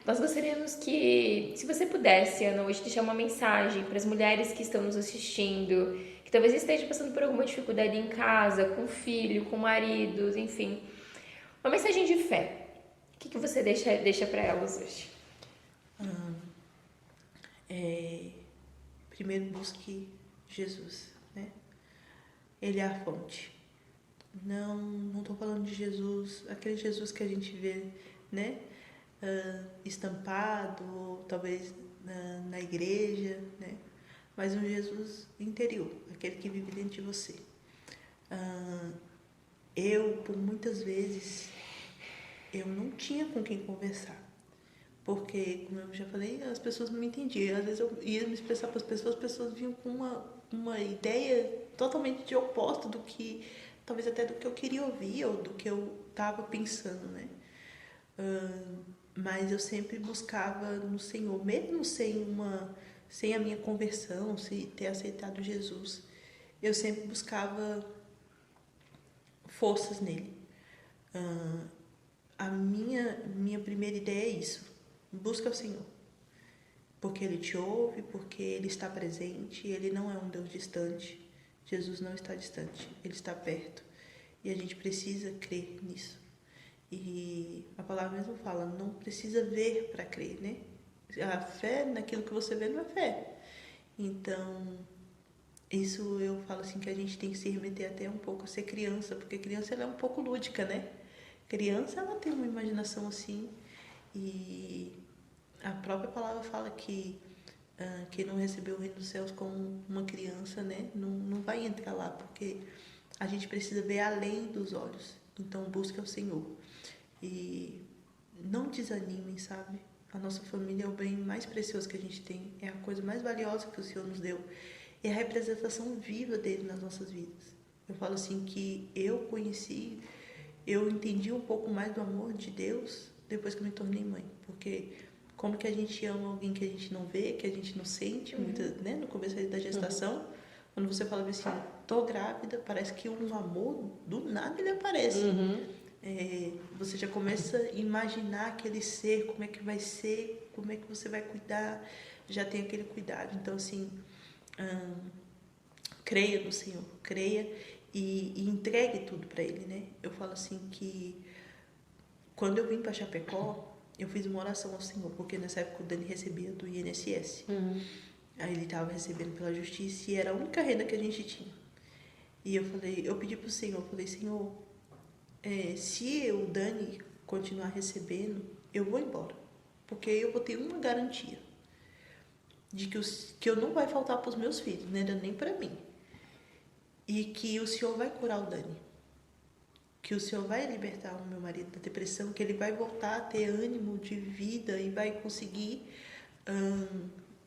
nós gostaríamos que, se você pudesse, Ana, hoje deixar uma mensagem para as mulheres que estão nos assistindo, que talvez estejam passando por alguma dificuldade em casa, com o filho, com maridos, enfim. Uma mensagem de fé. O que você deixa para elas hoje? Primeiro busque Jesus, né? Ele é a fonte. Não estou falando de Jesus, aquele Jesus que a gente vê, né? Estampado, ou talvez na igreja, né? Mas um Jesus interior, aquele que vive dentro de você. Eu, por muitas vezes, eu não tinha com quem conversar. Porque, como eu já falei, as pessoas não me entendiam. Às vezes eu ia me expressar para as pessoas vinham com uma ideia totalmente de oposta do que, talvez até do que eu queria ouvir ou do que eu estava pensando, né? Mas eu sempre buscava no Senhor, mesmo sem a minha conversão, sem ter aceitado Jesus, eu sempre buscava forças nele. A minha primeira ideia é isso. Busca o Senhor, porque Ele te ouve, porque Ele está presente, Ele não é um Deus distante. Jesus não está distante, Ele está perto. E a gente precisa crer nisso. E a palavra mesmo fala, não precisa ver para crer, né? A fé naquilo que você vê não é fé. Então, isso eu falo assim que a gente tem que se remeter até um pouco a ser criança, porque criança ela é um pouco lúdica, né? Criança ela tem uma imaginação assim. E a própria palavra fala que quem não recebeu o reino dos céus como uma criança, né, não vai entrar lá, porque a gente precisa ver além dos olhos. Então, busque ao Senhor. E não desanimem, sabe? A nossa família é o bem mais precioso que a gente tem. É a coisa mais valiosa que o Senhor nos deu. É a representação viva dele nas nossas vidas. Eu falo assim que eu entendi um pouco mais do amor de Deus depois que eu me tornei mãe, porque como que a gente ama alguém que a gente não vê, que a gente não sente, né? No começo da gestação, quando você fala assim, tô grávida, parece que um amor do nada ele aparece. Você já começa a imaginar aquele ser, como é que vai ser, como é que você vai cuidar, já tem aquele cuidado. Então assim, creia no Senhor, creia e entregue tudo para Ele, né? Eu falo assim que quando eu vim para Chapecó, eu fiz uma oração ao Senhor, porque nessa época o Dani recebia do INSS. Aí ele estava recebendo pela justiça e era a única renda que a gente tinha. E eu pedi pro Senhor, Senhor, se o Dani continuar recebendo, eu vou embora. Porque eu vou ter uma garantia de que eu não vai faltar para os meus filhos, né? Nem para mim. E que o Senhor vai curar o Dani. que o Senhor vai libertar o meu marido da depressão, que ele vai voltar a ter ânimo de vida e vai conseguir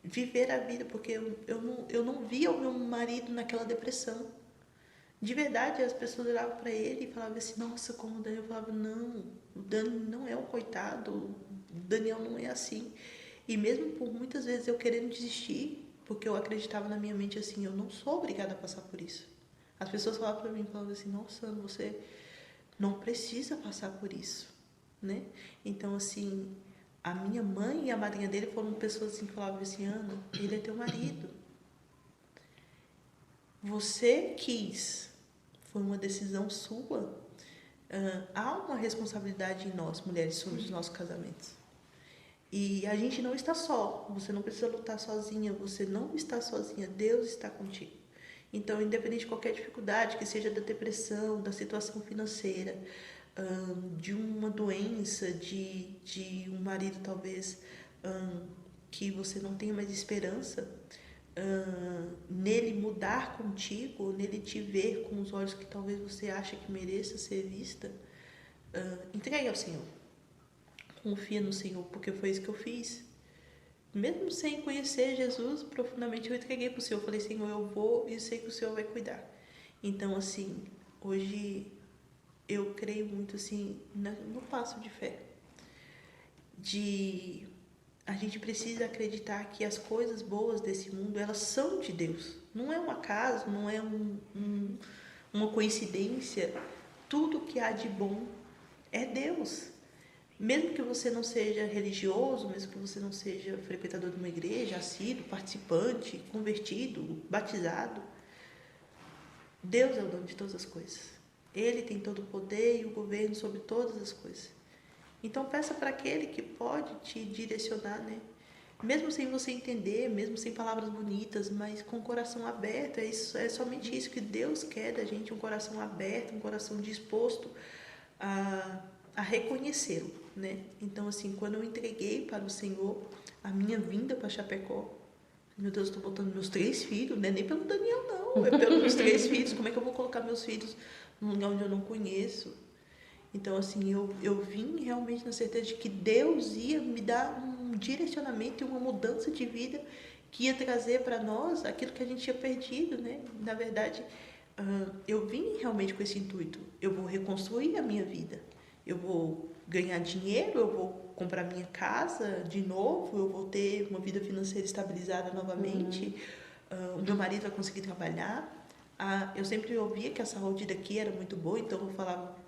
viver a vida, porque eu não via o meu marido naquela depressão. De verdade, as pessoas olhavam para ele e falavam assim, nossa, como o Daniel. Eu falava, não, o Daniel não é um coitado, o Daniel não é assim. E mesmo por muitas vezes eu querendo desistir, porque eu acreditava na minha mente assim, eu não sou obrigada a passar por isso. As pessoas falavam para mim, falavam assim, nossa, você não precisa passar por isso, né? Então, assim, a minha mãe e a madrinha dele foram pessoas assim que falavam assim, Ana, ele é teu marido. Você quis, foi uma decisão sua. Há uma responsabilidade em nós, mulheres, sobre os nossos casamentos. E a gente não está só. Você não precisa lutar sozinha. Você não está sozinha. Deus está contigo. Então, independente de qualquer dificuldade, que seja da depressão, da situação financeira, de uma doença, de um marido talvez que você não tenha mais esperança, nele mudar contigo, nele te ver com os olhos que talvez você ache que mereça ser vista, entregue ao Senhor. Confia no Senhor, porque foi isso que eu fiz. Mesmo sem conhecer Jesus profundamente, eu entreguei para o Senhor. Eu falei, Senhor, eu vou e sei que o Senhor vai cuidar. Então, assim, hoje eu creio muito, assim, no passo de fé. A gente precisa acreditar que as coisas boas desse mundo, elas são de Deus. Não é um acaso, não é uma coincidência. Tudo que há de bom é Deus. Mesmo que você não seja religioso, mesmo que você não seja frequentador de uma igreja, assíduo, participante, convertido, batizado, Deus é o dono de todas as coisas. Ele tem todo o poder e o governo sobre todas as coisas. Então peça para aquele que pode te direcionar, né? Mesmo sem você entender, mesmo sem palavras bonitas, mas com o coração aberto. É somente isso que Deus quer da gente, um coração aberto, um coração disposto a reconhecê-lo, né? Então, assim, quando eu entreguei para o Senhor a minha vinda para Chapecó, meu Deus, estou botando meus 3 filhos, não é nem pelo Daniel, não, é pelos meus 3 filhos. Como é que eu vou colocar meus filhos num lugar onde eu não conheço? Então, assim, eu vim realmente na certeza de que Deus ia me dar um direcionamento e uma mudança de vida que ia trazer para nós aquilo que a gente tinha perdido, né? Na verdade, eu vim realmente com esse intuito. Eu vou reconstruir a minha vida. Eu vou ganhar dinheiro, eu vou comprar minha casa de novo, eu vou ter uma vida financeira estabilizada novamente. O meu marido vai conseguir trabalhar. Eu sempre ouvia que a saúde daqui era muito boa, então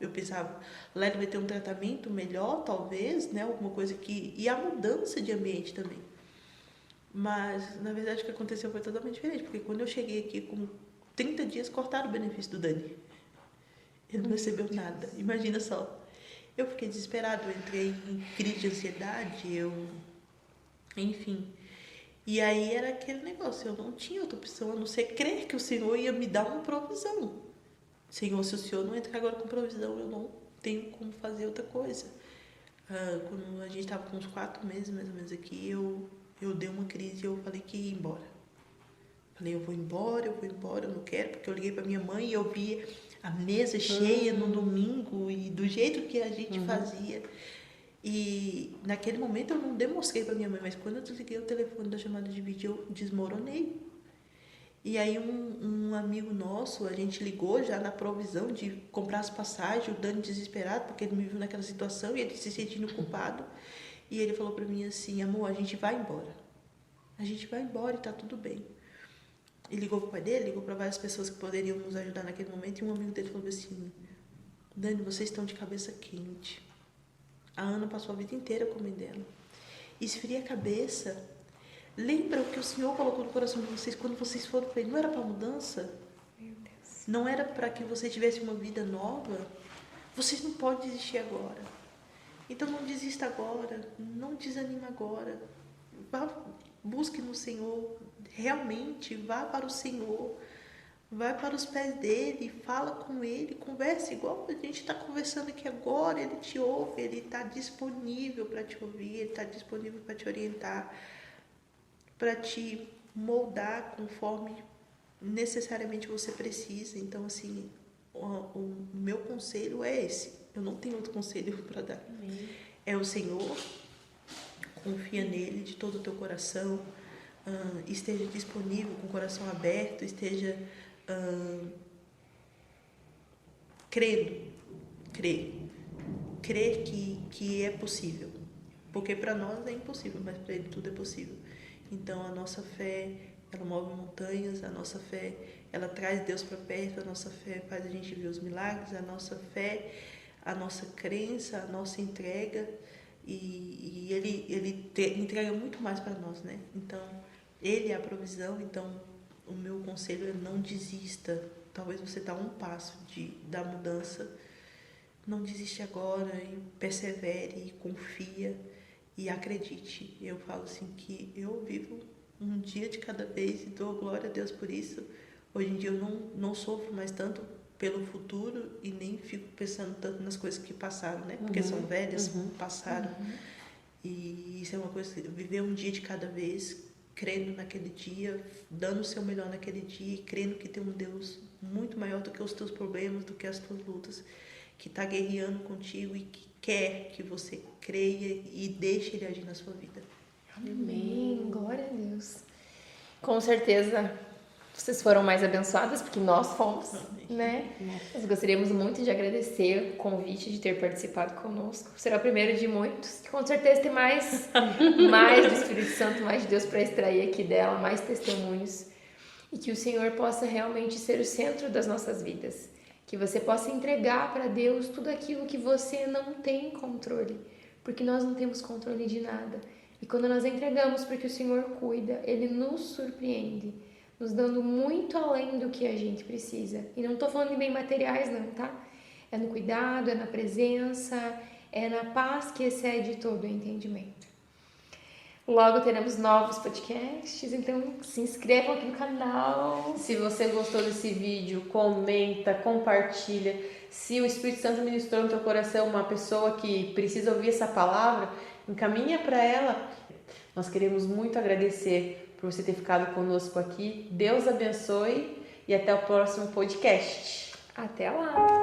eu pensava, lá ele vai ter um tratamento melhor, talvez, né? Alguma coisa que... E a mudança de ambiente também. Mas, na verdade, o que aconteceu foi totalmente diferente, porque quando eu cheguei aqui com 30 dias, cortaram o benefício do Dani. Ele não recebeu nada. Imagina só. Eu fiquei desesperada, eu entrei em crise de ansiedade, enfim. E aí era aquele negócio, eu não tinha outra opção a não ser crer que o Senhor ia me dar uma provisão. Senhor, se o Senhor não entrar agora com provisão, eu não tenho como fazer outra coisa. Quando a gente estava com uns 4 meses mais ou menos aqui, eu dei uma crise e eu falei que ia embora. Falei, eu vou embora, eu não quero, porque eu liguei para minha mãe e eu via a mesa cheia no domingo e do jeito que a gente fazia. E naquele momento eu não demonstrei para minha mãe, mas quando eu desliguei o telefone da chamada de vídeo, eu desmoronei. E aí um amigo nosso, a gente ligou já na provisão de comprar as passagens, o Dani desesperado, porque ele me viu naquela situação e ele se sentindo culpado. E ele falou para mim assim, amor, a gente vai embora. A gente vai embora e tá tudo bem. E ligou pro pai dele, ligou para várias pessoas que poderiam nos ajudar naquele momento, e um amigo dele falou assim, Dani, vocês estão de cabeça quente. A Ana passou a vida inteira comendo dela. Esfria a cabeça. Lembra o que o Senhor colocou no coração de vocês quando vocês foram para Ele? Não era para mudança? Meu Deus. Não era para que você tivesse uma vida nova? Vocês não podem desistir agora. Então não desista agora. Não desanima agora. Vá, busque no Senhor. Realmente, vá para o Senhor. Vai para os pés dele, fala com ele, conversa igual a gente está conversando aqui agora. Ele te ouve, ele está disponível para te ouvir, ele está disponível para te orientar, para te moldar conforme necessariamente você precisa. Então, assim, o meu conselho é esse. Eu não tenho outro conselho para dar. É o Senhor, confia nele de todo o teu coração, esteja disponível com o coração aberto, esteja crendo, crer que é possível. Porque para nós é impossível, mas para ele tudo é possível. Então a nossa fé, ela move montanhas, a nossa fé, ela traz Deus para perto, a nossa fé faz a gente ver os milagres, a nossa fé, a nossa crença, a nossa entrega, e ele entrega muito mais para nós, né? Então, ele é a provisão, então o meu conselho é não desista. Talvez você está a um passo da mudança, não desiste agora, e persevere, e confia e acredite. Eu falo assim que eu vivo um dia de cada vez e dou glória a Deus por isso. Hoje em dia eu não sofro mais tanto pelo futuro e nem fico pensando tanto nas coisas que passaram, né? Porque são velhas, passaram. E isso é uma coisa, viver um dia de cada vez, crendo naquele dia, dando o seu melhor naquele dia, e crendo que tem um Deus muito maior do que os teus problemas, do que as tuas lutas, que está guerreando contigo e que quer que você creia e deixe Ele agir na sua vida. Amém. Glória a Deus. Com certeza vocês foram mais abençoadas, porque nós fomos, né? Nós gostaríamos muito de agradecer o convite de ter participado conosco. Será o primeiro de muitos, que com certeza tem mais do Espírito Santo, mais de Deus para extrair aqui dela, mais testemunhos. E que o Senhor possa realmente ser o centro das nossas vidas. Que você possa entregar para Deus tudo aquilo que você não tem controle, porque nós não temos controle de nada. E quando nós entregamos porque o Senhor cuida, Ele nos surpreende, nos dando muito além do que a gente precisa. E não estou falando de bem materiais não, tá? É no cuidado, é na presença, é na paz que excede todo o entendimento. Logo teremos novos podcasts, então se inscrevam aqui no canal. Se você gostou desse vídeo, comenta, compartilha. Se o Espírito Santo ministrou no teu coração uma pessoa que precisa ouvir essa palavra, encaminha para ela. Nós queremos muito agradecer por você ter ficado conosco aqui. Deus abençoe e até o próximo podcast. Até lá!